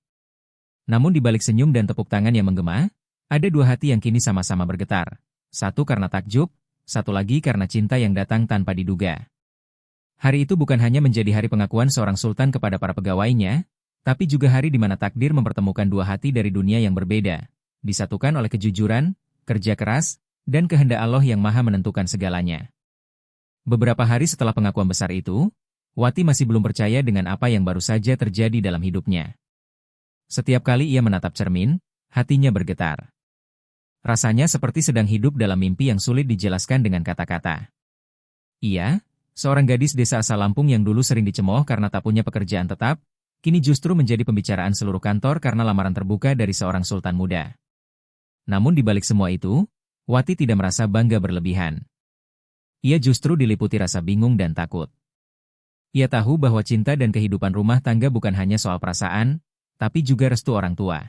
Namun di balik senyum dan tepuk tangan yang menggema, ada dua hati yang kini sama-sama bergetar. Satu karena takjub, satu lagi karena cinta yang datang tanpa diduga. Hari itu bukan hanya menjadi hari pengakuan seorang sultan kepada para pegawainya, tapi juga hari di mana takdir mempertemukan dua hati dari dunia yang berbeda, disatukan oleh kejujuran, kerja keras, dan kehendak Allah yang maha menentukan segalanya. Beberapa hari setelah pengakuan besar itu, Wati masih belum percaya dengan apa yang baru saja terjadi dalam hidupnya. Setiap kali ia menatap cermin, hatinya bergetar. Rasanya seperti sedang hidup dalam mimpi yang sulit dijelaskan dengan kata-kata. Ia, seorang gadis desa asal Lampung yang dulu sering dicemooh karena tak punya pekerjaan tetap, kini justru menjadi pembicaraan seluruh kantor karena lamaran terbuka dari seorang sultan muda. Namun di balik semua itu, Wati tidak merasa bangga berlebihan. Ia justru diliputi rasa bingung dan takut. Ia tahu bahwa cinta dan kehidupan rumah tangga bukan hanya soal perasaan, tapi juga restu orang tua.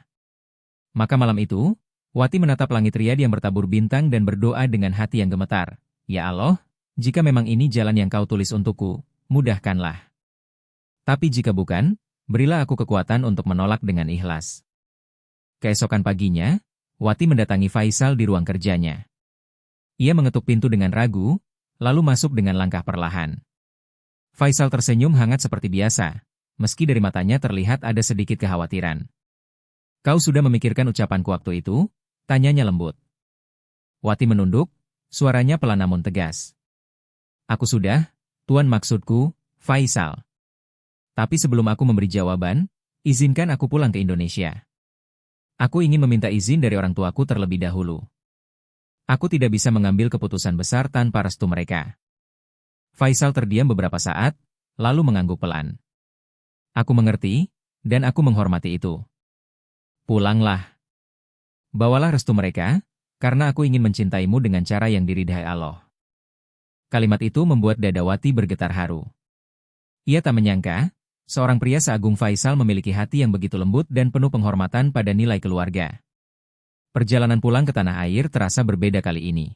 Maka malam itu, Wati menatap langit riyad yang bertabur bintang dan berdoa dengan hati yang gemetar. Ya Allah, jika memang ini jalan yang kau tulis untukku, mudahkanlah. Tapi jika bukan, berilah aku kekuatan untuk menolak dengan ikhlas. Keesokan paginya, Wati mendatangi Faisal di ruang kerjanya. Ia mengetuk pintu dengan ragu, lalu masuk dengan langkah perlahan. Faisal tersenyum hangat seperti biasa, meski dari matanya terlihat ada sedikit kekhawatiran. Kau sudah memikirkan ucapanku waktu itu? Tanyanya lembut. Wati menunduk, suaranya pelan namun tegas. Aku sudah, Tuan, maksudku, Faisal. Tapi sebelum aku memberi jawaban, izinkan aku pulang ke Indonesia. Aku ingin meminta izin dari orang tuaku terlebih dahulu. Aku tidak bisa mengambil keputusan besar tanpa restu mereka. Faisal terdiam beberapa saat, lalu mengangguk pelan. Aku mengerti, dan aku menghormati itu. Pulanglah. Bawalah restu mereka, karena aku ingin mencintaimu dengan cara yang diridhai Allah. Kalimat itu membuat dada Wati bergetar haru. Ia tak menyangka, seorang pria seagung Faisal memiliki hati yang begitu lembut dan penuh penghormatan pada nilai keluarga. Perjalanan pulang ke tanah air terasa berbeda kali ini.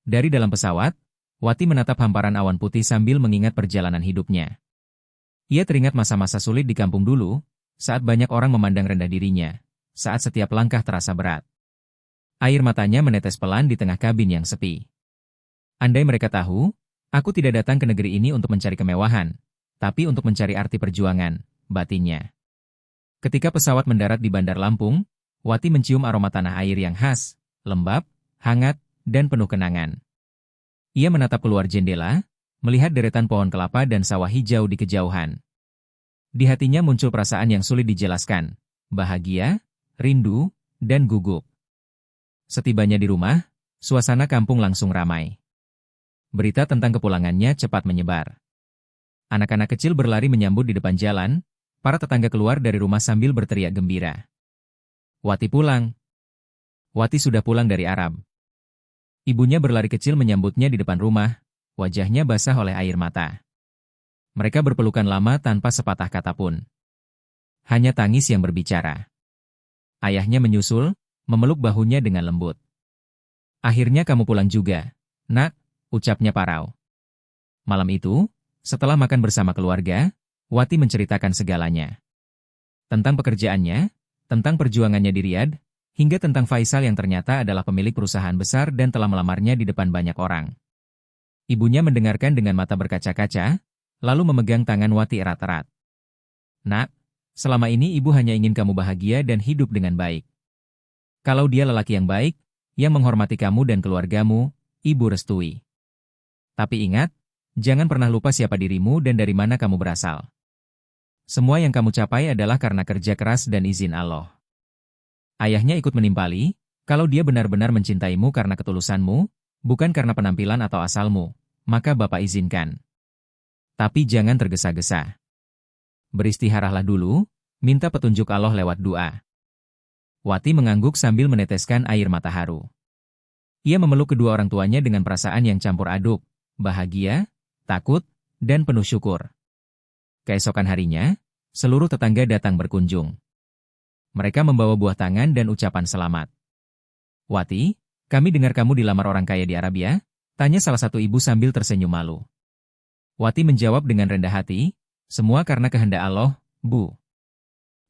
Dari dalam pesawat, Wati menatap hamparan awan putih sambil mengingat perjalanan hidupnya. Ia teringat masa-masa sulit di kampung dulu, saat banyak orang memandang rendah dirinya, saat setiap langkah terasa berat. Air matanya menetes pelan di tengah kabin yang sepi. Andai mereka tahu, aku tidak datang ke negeri ini untuk mencari kemewahan, tapi untuk mencari arti perjuangan, batinnya. Ketika pesawat mendarat di Bandar Lampung, Wati mencium aroma tanah air yang khas, lembab, hangat, dan penuh kenangan. Ia menatap keluar jendela, melihat deretan pohon kelapa dan sawah hijau di kejauhan. Di hatinya muncul perasaan yang sulit dijelaskan, bahagia, rindu, dan gugup. Setibanya di rumah, suasana kampung langsung ramai. Berita tentang kepulangannya cepat menyebar. Anak-anak kecil berlari menyambut di depan jalan, para tetangga keluar dari rumah sambil berteriak gembira. Wati pulang. Wati sudah pulang dari Arab. Ibunya berlari kecil menyambutnya di depan rumah, wajahnya basah oleh air mata. Mereka berpelukan lama tanpa sepatah kata pun. Hanya tangis yang berbicara. Ayahnya menyusul, memeluk bahunya dengan lembut. Akhirnya kamu pulang juga, nak, ucapnya parau. Malam itu, setelah makan bersama keluarga, Wati menceritakan segalanya. Tentang pekerjaannya, tentang perjuangannya di Riyadh, hingga tentang Faisal yang ternyata adalah pemilik perusahaan besar dan telah melamarnya di depan banyak orang. Ibunya mendengarkan dengan mata berkaca-kaca, lalu memegang tangan Wati erat-erat. Nak, selama ini ibu hanya ingin kamu bahagia dan hidup dengan baik. Kalau dia lelaki yang baik, yang menghormati kamu dan keluargamu, ibu restui. Tapi ingat, jangan pernah lupa siapa dirimu dan dari mana kamu berasal. Semua yang kamu capai adalah karena kerja keras dan izin Allah. Ayahnya ikut menimpali, kalau dia benar-benar mencintaimu karena ketulusanmu, bukan karena penampilan atau asalmu, maka Bapak izinkan. Tapi jangan tergesa-gesa. Beristirahatlah dulu, minta petunjuk Allah lewat doa. Wati mengangguk sambil meneteskan air mata haru. Ia memeluk kedua orang tuanya dengan perasaan yang campur aduk, bahagia, takut, dan penuh syukur. Keesokan harinya, seluruh tetangga datang berkunjung. Mereka membawa buah tangan dan ucapan selamat. Wati, kami dengar kamu dilamar orang kaya di Arabia, tanya salah satu ibu sambil tersenyum malu. Wati menjawab dengan rendah hati, semua karena kehendak Allah, Bu.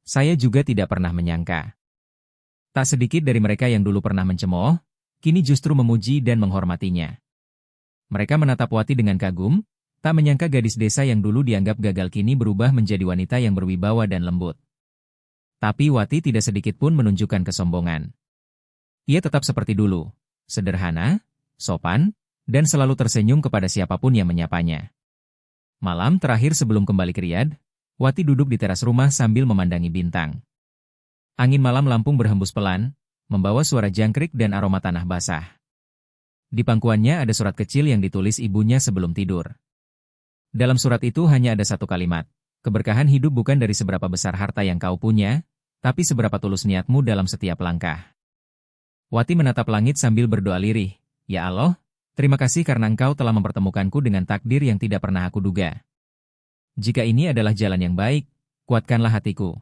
Saya juga tidak pernah menyangka. Tak sedikit dari mereka yang dulu pernah mencemooh, kini justru memuji dan menghormatinya. Mereka menatap Wati dengan kagum, tak menyangka gadis desa yang dulu dianggap gagal kini berubah menjadi wanita yang berwibawa dan lembut. Tapi Wati tidak sedikit pun menunjukkan kesombongan. Ia tetap seperti dulu, sederhana, sopan, dan selalu tersenyum kepada siapapun yang menyapanya. Malam terakhir sebelum kembali ke Riyadh, Wati duduk di teras rumah sambil memandangi bintang. Angin malam Lampung berhembus pelan, membawa suara jangkrik dan aroma tanah basah. Di pangkuannya ada surat kecil yang ditulis ibunya sebelum tidur. Dalam surat itu hanya ada satu kalimat, keberkahan hidup bukan dari seberapa besar harta yang kau punya, tapi seberapa tulus niatmu dalam setiap langkah. Wati menatap langit sambil berdoa lirih, Ya Allah, terima kasih karena Engkau telah mempertemukanku dengan takdir yang tidak pernah aku duga. Jika ini adalah jalan yang baik, kuatkanlah hatiku.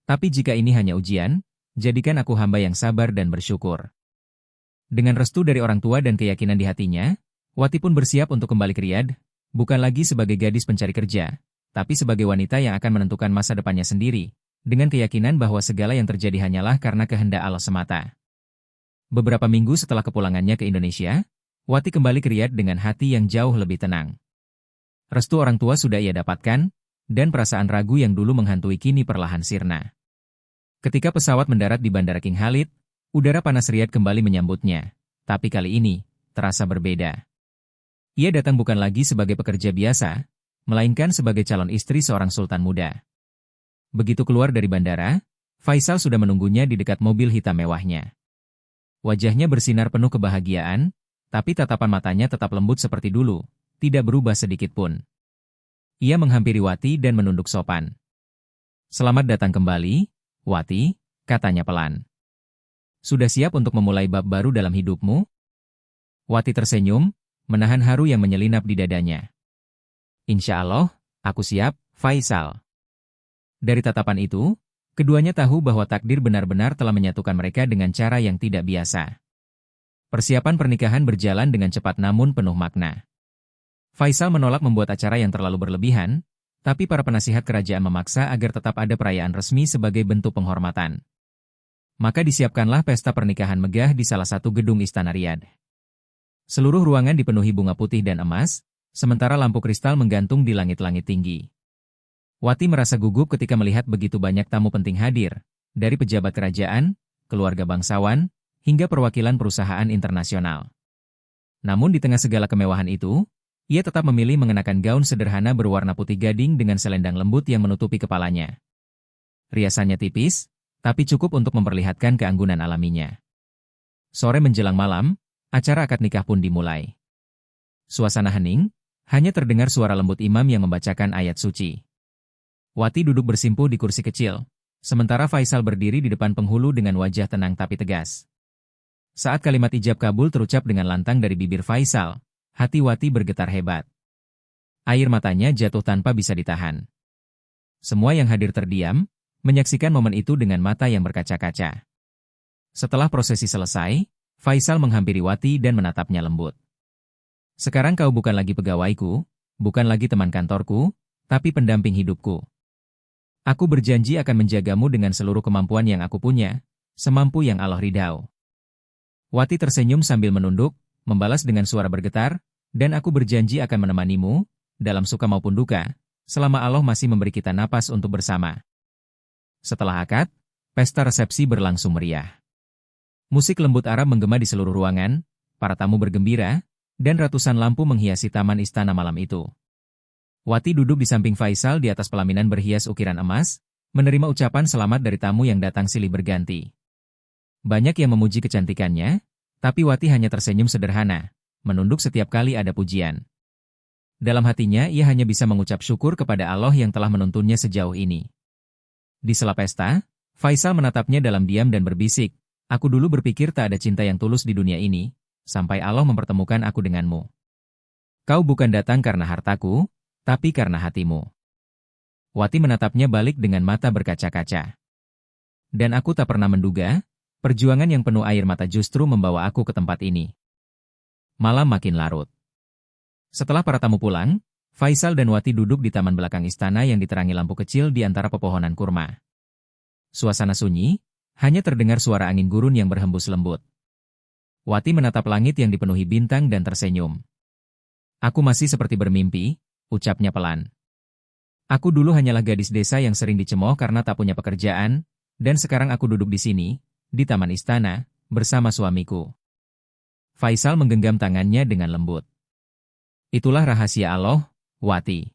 Tapi jika ini hanya ujian, jadikan aku hamba yang sabar dan bersyukur. Dengan restu dari orang tua dan keyakinan di hatinya, Wati pun bersiap untuk kembali ke Riyadh, bukan lagi sebagai gadis pencari kerja, tapi sebagai wanita yang akan menentukan masa depannya sendiri, dengan keyakinan bahwa segala yang terjadi hanyalah karena kehendak Allah semata. Beberapa minggu setelah kepulangannya ke Indonesia, Wati kembali ke Riyadh dengan hati yang jauh lebih tenang. Restu orang tua sudah ia dapatkan, dan perasaan ragu yang dulu menghantui kini perlahan sirna. Ketika pesawat mendarat di Bandara King Khalid, udara panas Riyadh kembali menyambutnya, tapi kali ini, terasa berbeda. Ia datang bukan lagi sebagai pekerja biasa, melainkan sebagai calon istri seorang sultan muda. Begitu keluar dari bandara, Faisal sudah menunggunya di dekat mobil hitam mewahnya. Wajahnya bersinar penuh kebahagiaan, tapi tatapan matanya tetap lembut seperti dulu, tidak berubah sedikit pun. Ia menghampiri Wati dan menunduk sopan. "Selamat datang kembali, Wati," katanya pelan. "Sudah siap untuk memulai bab baru dalam hidupmu?" Wati tersenyum, menahan haru yang menyelinap di dadanya. "Insya Allah, aku siap, Faisal." Dari tatapan itu, keduanya tahu bahwa takdir benar-benar telah menyatukan mereka dengan cara yang tidak biasa. Persiapan pernikahan berjalan dengan cepat namun penuh makna. Faisal menolak membuat acara yang terlalu berlebihan, tapi para penasihat kerajaan memaksa agar tetap ada perayaan resmi sebagai bentuk penghormatan. Maka disiapkanlah pesta pernikahan megah di salah satu gedung Istana Riyadh. Seluruh ruangan dipenuhi bunga putih dan emas, sementara lampu kristal menggantung di langit-langit tinggi. Wati merasa gugup ketika melihat begitu banyak tamu penting hadir, dari pejabat kerajaan, keluarga bangsawan, hingga perwakilan perusahaan internasional. Namun di tengah segala kemewahan itu, ia tetap memilih mengenakan gaun sederhana berwarna putih gading dengan selendang lembut yang menutupi kepalanya. Riasannya tipis, tapi cukup untuk memperlihatkan keanggunan alaminya. Sore menjelang malam, acara akad nikah pun dimulai. Suasana hening, hanya terdengar suara lembut imam yang membacakan ayat suci. Wati duduk bersimpuh di kursi kecil, sementara Faisal berdiri di depan penghulu dengan wajah tenang tapi tegas. Saat kalimat ijab kabul terucap dengan lantang dari bibir Faisal, hati Wati bergetar hebat. Air matanya jatuh tanpa bisa ditahan. Semua yang hadir terdiam, menyaksikan momen itu dengan mata yang berkaca-kaca. Setelah prosesi selesai, Faisal menghampiri Wati dan menatapnya lembut. "Sekarang kau bukan lagi pegawaiku, bukan lagi teman kantorku, tapi pendamping hidupku. Aku berjanji akan menjagamu dengan seluruh kemampuan yang aku punya, semampu yang Allah ridhau." Wati tersenyum sambil menunduk, membalas dengan suara bergetar, "Dan aku berjanji akan menemanimu, dalam suka maupun duka, selama Allah masih memberi kita napas untuk bersama." Setelah akad, pesta resepsi berlangsung meriah. Musik lembut Arab menggema di seluruh ruangan, para tamu bergembira, dan ratusan lampu menghiasi taman istana malam itu. Wati duduk di samping Faisal di atas pelaminan berhias ukiran emas, menerima ucapan selamat dari tamu yang datang silih berganti. Banyak yang memuji kecantikannya, tapi Wati hanya tersenyum sederhana, menunduk setiap kali ada pujian. Dalam hatinya ia hanya bisa mengucap syukur kepada Allah yang telah menuntunnya sejauh ini. Di sela pesta, Faisal menatapnya dalam diam dan berbisik, "Aku dulu berpikir tak ada cinta yang tulus di dunia ini, sampai Allah mempertemukan aku denganmu. Kau bukan datang karena hartaku, tapi karena hatimu." Wati menatapnya balik dengan mata berkaca-kaca. "Dan aku tak pernah menduga, perjuangan yang penuh air mata justru membawa aku ke tempat ini." Malam makin larut. Setelah para tamu pulang, Faisal dan Wati duduk di taman belakang istana yang diterangi lampu kecil di antara pepohonan kurma. Suasana sunyi, hanya terdengar suara angin gurun yang berhembus lembut. Wati menatap langit yang dipenuhi bintang dan tersenyum. "Aku masih seperti bermimpi," ucapnya pelan. "Aku dulu hanyalah gadis desa yang sering dicemooh karena tak punya pekerjaan, dan sekarang aku duduk di sini, di taman istana, bersama suamiku." Faisal menggenggam tangannya dengan lembut. "Itulah rahasia Allah, Wati.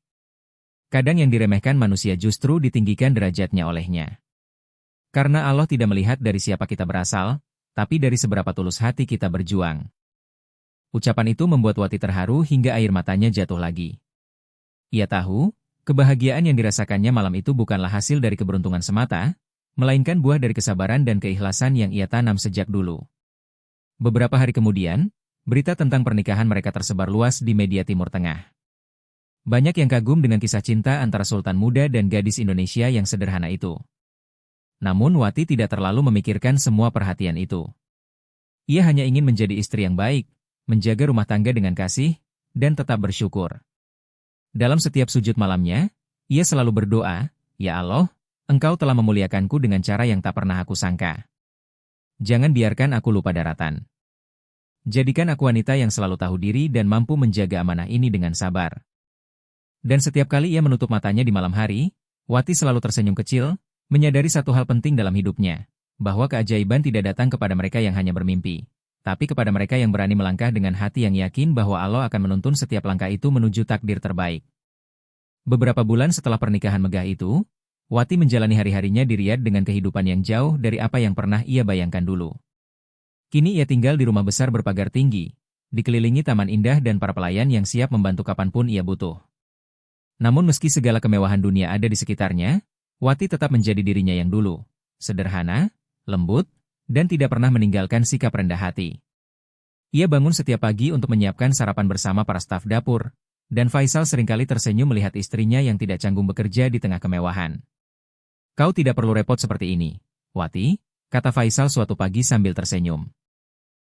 Kadang yang diremehkan manusia justru ditinggikan derajatnya olehnya. Karena Allah tidak melihat dari siapa kita berasal, tapi dari seberapa tulus hati kita berjuang." Ucapan itu membuat Wati terharu hingga air matanya jatuh lagi. Ia tahu, kebahagiaan yang dirasakannya malam itu bukanlah hasil dari keberuntungan semata, melainkan buah dari kesabaran dan keikhlasan yang ia tanam sejak dulu. Beberapa hari kemudian, berita tentang pernikahan mereka tersebar luas di media Timur Tengah. Banyak yang kagum dengan kisah cinta antara sultan muda dan gadis Indonesia yang sederhana itu. Namun Wati tidak terlalu memikirkan semua perhatian itu. Ia hanya ingin menjadi istri yang baik, menjaga rumah tangga dengan kasih, dan tetap bersyukur. Dalam setiap sujud malamnya, ia selalu berdoa, "Ya Allah, Engkau telah memuliakanku dengan cara yang tak pernah aku sangka. Jangan biarkan aku lupa daratan. Jadikan aku wanita yang selalu tahu diri dan mampu menjaga amanah ini dengan sabar." Dan setiap kali ia menutup matanya di malam hari, Wati selalu tersenyum kecil, menyadari satu hal penting dalam hidupnya, bahwa keajaiban tidak datang kepada mereka yang hanya bermimpi, tapi kepada mereka yang berani melangkah dengan hati yang yakin bahwa Allah akan menuntun setiap langkah itu menuju takdir terbaik. Beberapa bulan setelah pernikahan megah itu, Wati menjalani hari-harinya di Riyadh dengan kehidupan yang jauh dari apa yang pernah ia bayangkan dulu. Kini ia tinggal di rumah besar berpagar tinggi, dikelilingi taman indah dan para pelayan yang siap membantu kapanpun ia butuh. Namun meski segala kemewahan dunia ada di sekitarnya, Wati tetap menjadi dirinya yang dulu, sederhana, lembut, dan tidak pernah meninggalkan sikap rendah hati. Ia bangun setiap pagi untuk menyiapkan sarapan bersama para staf dapur, dan Faisal seringkali tersenyum melihat istrinya yang tidak canggung bekerja di tengah kemewahan. "Kau tidak perlu repot seperti ini, Wati," kata Faisal suatu pagi sambil tersenyum.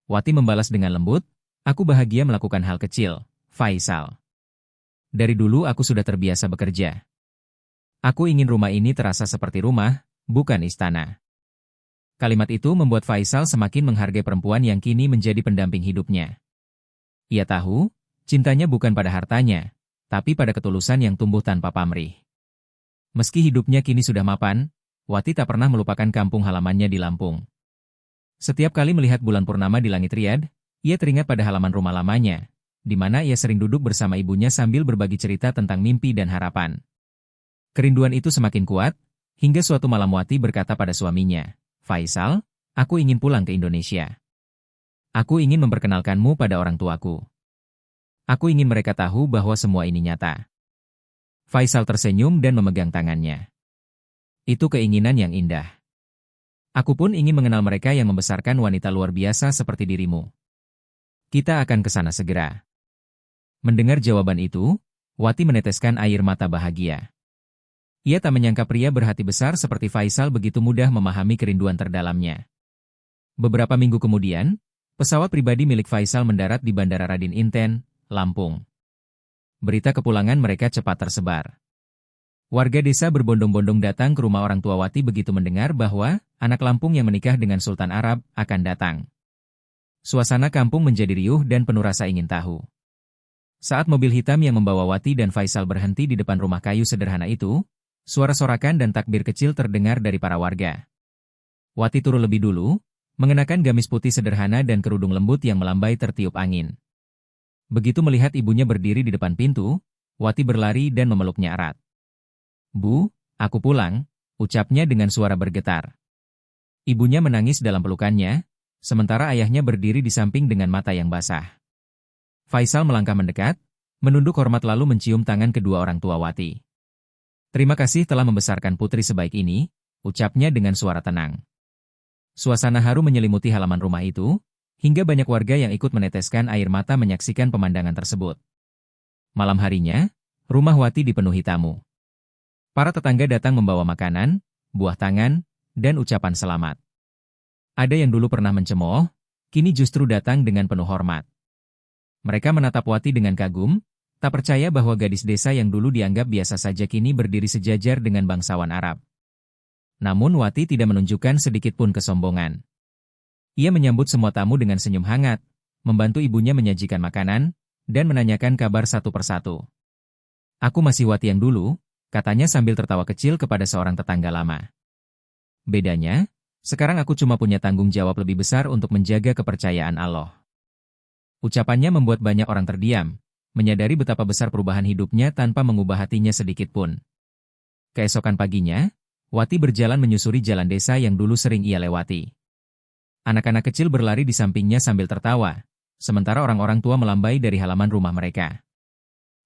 Wati membalas dengan lembut, "Aku bahagia melakukan hal kecil, Faisal. Dari dulu aku sudah terbiasa bekerja. Aku ingin rumah ini terasa seperti rumah, bukan istana." Kalimat itu membuat Faisal semakin menghargai perempuan yang kini menjadi pendamping hidupnya. Ia tahu, cintanya bukan pada hartanya, tapi pada ketulusan yang tumbuh tanpa pamrih. Meski hidupnya kini sudah mapan, Wati tak pernah melupakan kampung halamannya di Lampung. Setiap kali melihat bulan purnama di langit Riyadh, ia teringat pada halaman rumah lamanya, di mana ia sering duduk bersama ibunya sambil berbagi cerita tentang mimpi dan harapan. Kerinduan itu semakin kuat, hingga suatu malam Wati berkata pada suaminya, "Faisal, aku ingin pulang ke Indonesia. Aku ingin memperkenalkanmu pada orang tuaku. Aku ingin mereka tahu bahwa semua ini nyata." Faisal tersenyum dan memegang tangannya. "Itu keinginan yang indah. Aku pun ingin mengenal mereka yang membesarkan wanita luar biasa seperti dirimu. Kita akan ke sana segera." Mendengar jawaban itu, Wati meneteskan air mata bahagia. Ia tak menyangka pria berhati besar seperti Faisal begitu mudah memahami kerinduan terdalamnya. Beberapa minggu kemudian, pesawat pribadi milik Faisal mendarat di Bandara Radin Inten, Lampung. Berita kepulangan mereka cepat tersebar. Warga desa berbondong-bondong datang ke rumah orang tua Wati begitu mendengar bahwa anak Lampung yang menikah dengan Sultan Arab akan datang. Suasana kampung menjadi riuh dan penuh rasa ingin tahu. Saat mobil hitam yang membawa Wati dan Faisal berhenti di depan rumah kayu sederhana itu, suara sorakan dan takbir kecil terdengar dari para warga. Wati turun lebih dulu, mengenakan gamis putih sederhana dan kerudung lembut yang melambai tertiup angin. Begitu melihat ibunya berdiri di depan pintu, Wati berlari dan memeluknya erat. "Bu, aku pulang," ucapnya dengan suara bergetar. Ibunya menangis dalam pelukannya, sementara ayahnya berdiri di samping dengan mata yang basah. Faisal melangkah mendekat, menunduk hormat lalu mencium tangan kedua orang tua Wati. "Terima kasih telah membesarkan putri sebaik ini," ucapnya dengan suara tenang. Suasana haru menyelimuti halaman rumah itu, hingga banyak warga yang ikut meneteskan air mata menyaksikan pemandangan tersebut. Malam harinya, rumah Wati dipenuhi tamu. Para tetangga datang membawa makanan, buah tangan, dan ucapan selamat. Ada yang dulu pernah mencemooh, kini justru datang dengan penuh hormat. Mereka menatap Wati dengan kagum, tak percaya bahwa gadis desa yang dulu dianggap biasa saja kini berdiri sejajar dengan bangsawan Arab. Namun Wati tidak menunjukkan sedikit pun kesombongan. Ia menyambut semua tamu dengan senyum hangat, membantu ibunya menyajikan makanan, dan menanyakan kabar satu persatu. "Aku masih Wati yang dulu," katanya sambil tertawa kecil kepada seorang tetangga lama. "Bedanya, sekarang aku cuma punya tanggung jawab lebih besar untuk menjaga kepercayaan Allah." Ucapannya membuat banyak orang terdiam, menyadari betapa besar perubahan hidupnya tanpa mengubah hatinya sedikit pun. Keesokan paginya, Wati berjalan menyusuri jalan desa yang dulu sering ia lewati. Anak-anak kecil berlari di sampingnya sambil tertawa, sementara orang-orang tua melambai dari halaman rumah mereka.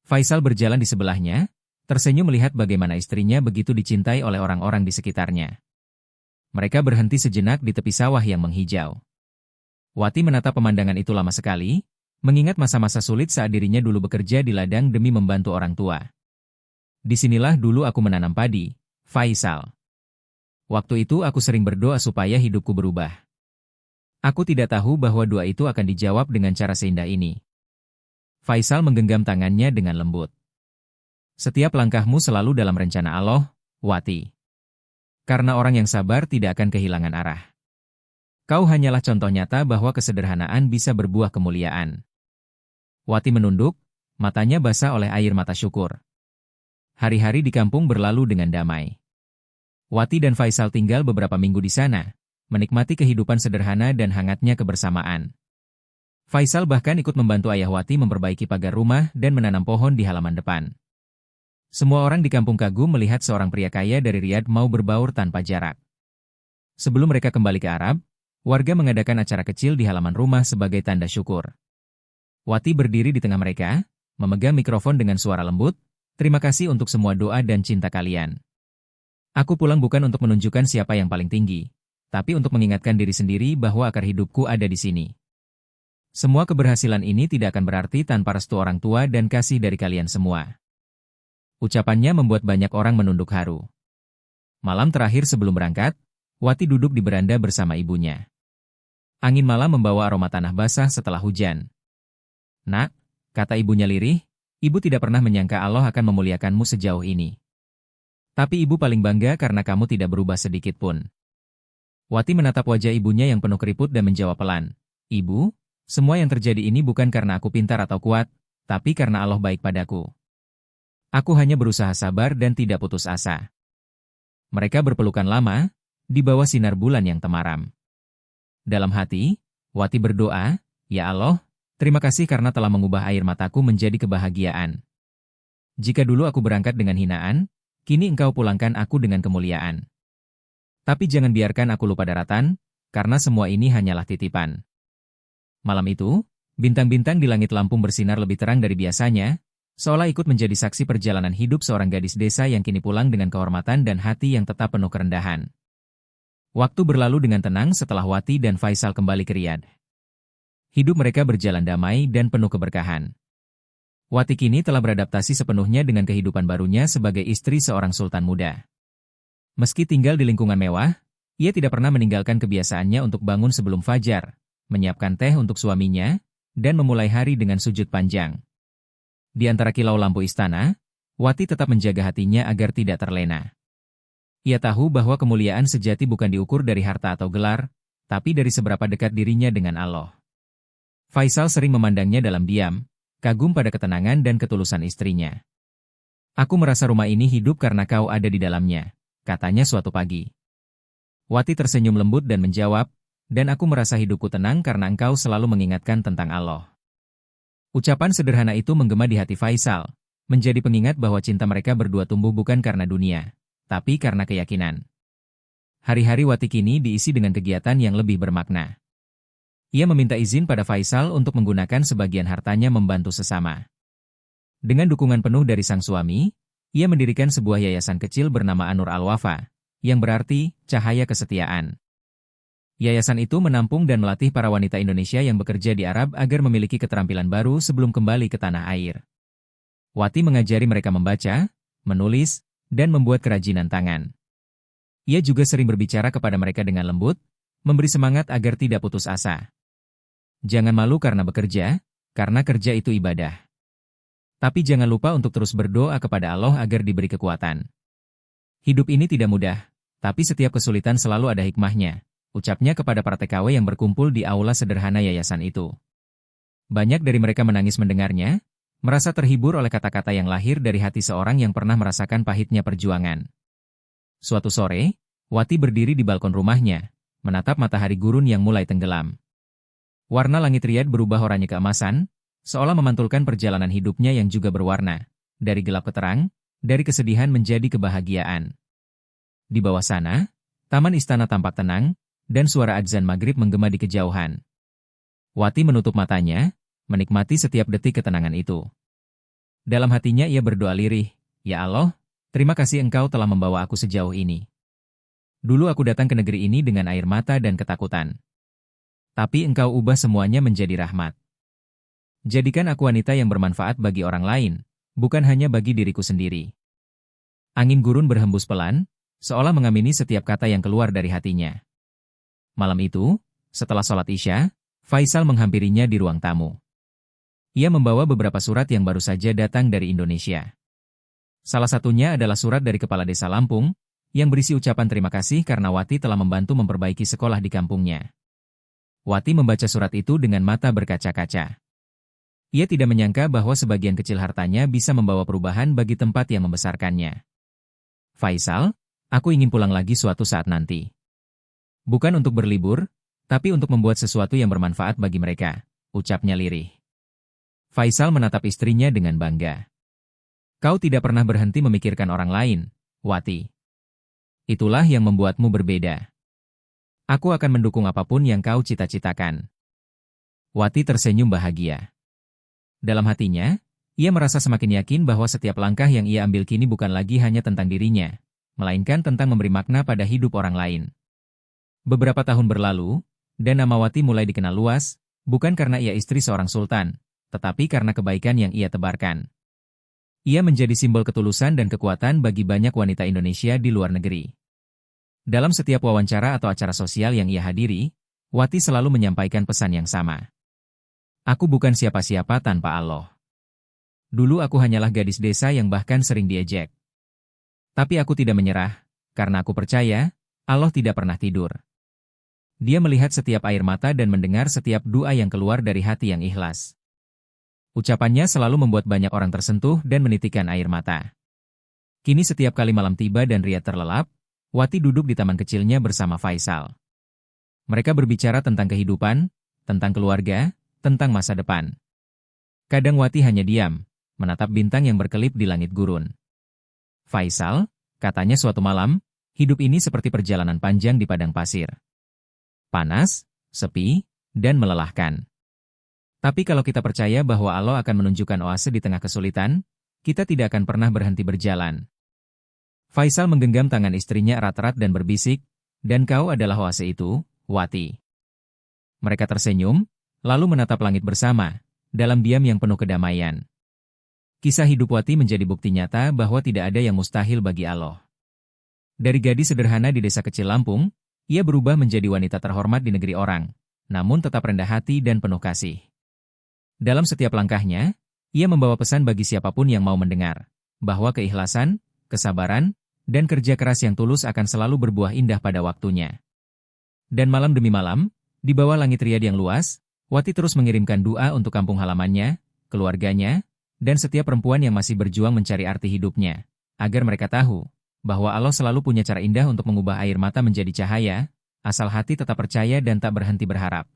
Faisal berjalan di sebelahnya, tersenyum melihat bagaimana istrinya begitu dicintai oleh orang-orang di sekitarnya. Mereka berhenti sejenak di tepi sawah yang menghijau. Wati menatap pemandangan itu lama sekali, mengingat masa-masa sulit saat dirinya dulu bekerja di ladang demi membantu orang tua. "Disinilah dulu aku menanam padi, Faisal. Waktu itu aku sering berdoa supaya hidupku berubah. Aku tidak tahu bahwa doa itu akan dijawab dengan cara seindah ini. Faisal menggenggam tangannya dengan lembut. Setiap langkahmu selalu dalam rencana Allah, Wati. Karena orang yang sabar tidak akan kehilangan arah. Kau hanyalah contoh nyata bahwa kesederhanaan bisa berbuah kemuliaan. Wati menunduk, matanya basah oleh air mata syukur. Hari-hari di kampung berlalu dengan damai. Wati dan Faisal tinggal beberapa minggu di sana, menikmati kehidupan sederhana dan hangatnya kebersamaan. Faisal bahkan ikut membantu ayah Wati memperbaiki pagar rumah dan menanam pohon di halaman depan. Semua orang di kampung kagum melihat seorang pria kaya dari Riyadh mau berbaur tanpa jarak. Sebelum mereka kembali ke Arab, warga mengadakan acara kecil di halaman rumah sebagai tanda syukur. Wati berdiri di tengah mereka, memegang mikrofon dengan suara lembut, "Terima kasih untuk semua doa dan cinta kalian. Aku pulang bukan untuk menunjukkan siapa yang paling tinggi, tapi untuk mengingatkan diri sendiri bahwa akar hidupku ada di sini. Semua keberhasilan ini tidak akan berarti tanpa restu orang tua dan kasih dari kalian semua." Ucapannya membuat banyak orang menunduk haru. Malam terakhir sebelum berangkat, Wati duduk di beranda bersama ibunya. Angin malam membawa aroma tanah basah setelah hujan. "Nak," kata ibunya lirih, "ibu tidak pernah menyangka Allah akan memuliakanmu sejauh ini. Tapi ibu paling bangga karena kamu tidak berubah sedikit pun." Wati menatap wajah ibunya yang penuh keriput dan menjawab pelan, "Ibu, semua yang terjadi ini bukan karena aku pintar atau kuat, tapi karena Allah baik padaku. Aku hanya berusaha sabar dan tidak putus asa." Mereka berpelukan lama, di bawah sinar bulan yang temaram. Dalam hati, Wati berdoa, "Ya Allah, terima kasih karena telah mengubah air mataku menjadi kebahagiaan. Jika dulu aku berangkat dengan hinaan, kini Engkau pulangkan aku dengan kemuliaan. Tapi jangan biarkan aku lupa daratan, karena semua ini hanyalah titipan." Malam itu, bintang-bintang di langit Lampung bersinar lebih terang dari biasanya, seolah ikut menjadi saksi perjalanan hidup seorang gadis desa yang kini pulang dengan kehormatan dan hati yang tetap penuh kerendahan. Waktu berlalu dengan tenang setelah Wati dan Faisal kembali ke Riyadh. Hidup mereka berjalan damai dan penuh keberkahan. Wati kini telah beradaptasi sepenuhnya dengan kehidupan barunya sebagai istri seorang sultan muda. Meski tinggal di lingkungan mewah, ia tidak pernah meninggalkan kebiasaannya untuk bangun sebelum fajar, menyiapkan teh untuk suaminya, dan memulai hari dengan sujud panjang. Di antara kilau lampu istana, Wati tetap menjaga hatinya agar tidak terlena. Ia tahu bahwa kemuliaan sejati bukan diukur dari harta atau gelar, tapi dari seberapa dekat dirinya dengan Allah. Faisal sering memandangnya dalam diam, kagum pada ketenangan dan ketulusan istrinya. "Aku merasa rumah ini hidup karena kau ada di dalamnya," katanya suatu pagi. Wati tersenyum lembut dan menjawab, "Dan aku merasa hidupku tenang karena engkau selalu mengingatkan tentang Allah." Ucapan sederhana itu menggema di hati Faisal, menjadi pengingat bahwa cinta mereka berdua tumbuh bukan karena dunia, tapi karena keyakinan. Hari-hari Wati kini diisi dengan kegiatan yang lebih bermakna. Ia meminta izin pada Faisal untuk menggunakan sebagian hartanya membantu sesama. Dengan dukungan penuh dari sang suami, ia mendirikan sebuah yayasan kecil bernama An-Nur Al-Wafa, yang berarti cahaya kesetiaan. Yayasan itu menampung dan melatih para wanita Indonesia yang bekerja di Arab agar memiliki keterampilan baru sebelum kembali ke tanah air. Wati mengajari mereka membaca, menulis, dan membuat kerajinan tangan. Ia juga sering berbicara kepada mereka dengan lembut, memberi semangat agar tidak putus asa. "Jangan malu karena bekerja, karena kerja itu ibadah. Tapi jangan lupa untuk terus berdoa kepada Allah agar diberi kekuatan. Hidup ini tidak mudah, tapi setiap kesulitan selalu ada hikmahnya," ucapnya kepada para TKW yang berkumpul di aula sederhana yayasan itu. Banyak dari mereka menangis mendengarnya, merasa terhibur oleh kata-kata yang lahir dari hati seorang yang pernah merasakan pahitnya perjuangan. Suatu sore, Wati berdiri di balkon rumahnya, menatap matahari gurun yang mulai tenggelam. Warna langit Riyadh berubah oranye keemasan, seolah memantulkan perjalanan hidupnya yang juga berwarna, dari gelap ke terang, dari kesedihan menjadi kebahagiaan. Di bawah sana, taman istana tampak tenang, dan suara adzan maghrib menggema di kejauhan. Wati menutup matanya, menikmati setiap detik ketenangan itu. Dalam hatinya ia berdoa lirih, "Ya Allah, terima kasih Engkau telah membawa aku sejauh ini. Dulu aku datang ke negeri ini dengan air mata dan ketakutan. Tapi Engkau ubah semuanya menjadi rahmat. Jadikan aku wanita yang bermanfaat bagi orang lain, bukan hanya bagi diriku sendiri." Angin gurun berhembus pelan, seolah mengamini setiap kata yang keluar dari hatinya. Malam itu, setelah sholat Isya, Faisal menghampirinya di ruang tamu. Ia membawa beberapa surat yang baru saja datang dari Indonesia. Salah satunya adalah surat dari Kepala Desa Lampung, yang berisi ucapan terima kasih karena Wati telah membantu memperbaiki sekolah di kampungnya. Wati membaca surat itu dengan mata berkaca-kaca. Ia tidak menyangka bahwa sebagian kecil hartanya bisa membawa perubahan bagi tempat yang membesarkannya. Faisal, aku ingin pulang lagi suatu saat nanti. Bukan untuk berlibur, tapi untuk membuat sesuatu yang bermanfaat bagi mereka, ucapnya lirih. Faisal menatap istrinya dengan bangga. Kau tidak pernah berhenti memikirkan orang lain, Wati. Itulah yang membuatmu berbeda. Aku akan mendukung apapun yang kau cita-citakan. Wati tersenyum bahagia. Dalam hatinya, ia merasa semakin yakin bahwa setiap langkah yang ia ambil kini bukan lagi hanya tentang dirinya, melainkan tentang memberi makna pada hidup orang lain. Beberapa tahun berlalu, dan nama Wati mulai dikenal luas, bukan karena ia istri seorang sultan, tetapi karena kebaikan yang ia tebarkan. Ia menjadi simbol ketulusan dan kekuatan bagi banyak wanita Indonesia di luar negeri. Dalam setiap wawancara atau acara sosial yang ia hadiri, Wati selalu menyampaikan pesan yang sama. Aku bukan siapa-siapa tanpa Allah. Dulu aku hanyalah gadis desa yang bahkan sering diejek. Tapi aku tidak menyerah, karena aku percaya, Allah tidak pernah tidur. Dia melihat setiap air mata dan mendengar setiap doa yang keluar dari hati yang ikhlas. Ucapannya selalu membuat banyak orang tersentuh dan menitikkan air mata. Kini setiap kali malam tiba dan Ria terlelap, Wati duduk di taman kecilnya bersama Faisal. Mereka berbicara tentang kehidupan, tentang keluarga, tentang masa depan. Kadang Wati hanya diam, menatap bintang yang berkelip di langit gurun. Faisal, katanya suatu malam, hidup ini seperti perjalanan panjang di padang pasir. Panas, sepi, dan melelahkan. Tapi kalau kita percaya bahwa Allah akan menunjukkan oase di tengah kesulitan, kita tidak akan pernah berhenti berjalan. Faisal menggenggam tangan istrinya erat-erat dan berbisik, dan kau adalah oase itu, Wati. Mereka tersenyum, lalu menatap langit bersama, dalam diam yang penuh kedamaian. Kisah hidup Wati menjadi bukti nyata bahwa tidak ada yang mustahil bagi Allah. Dari gadis sederhana di desa kecil Lampung, ia berubah menjadi wanita terhormat di negeri orang, namun tetap rendah hati dan penuh kasih. Dalam setiap langkahnya, ia membawa pesan bagi siapapun yang mau mendengar, bahwa keikhlasan, kesabaran, dan kerja keras yang tulus akan selalu berbuah indah pada waktunya. Dan malam demi malam, di bawah langit Riyadh yang luas, Wati terus mengirimkan doa untuk kampung halamannya, keluarganya, dan setiap perempuan yang masih berjuang mencari arti hidupnya, agar mereka tahu bahwa Allah selalu punya cara indah untuk mengubah air mata menjadi cahaya, asal hati tetap percaya dan tak berhenti berharap.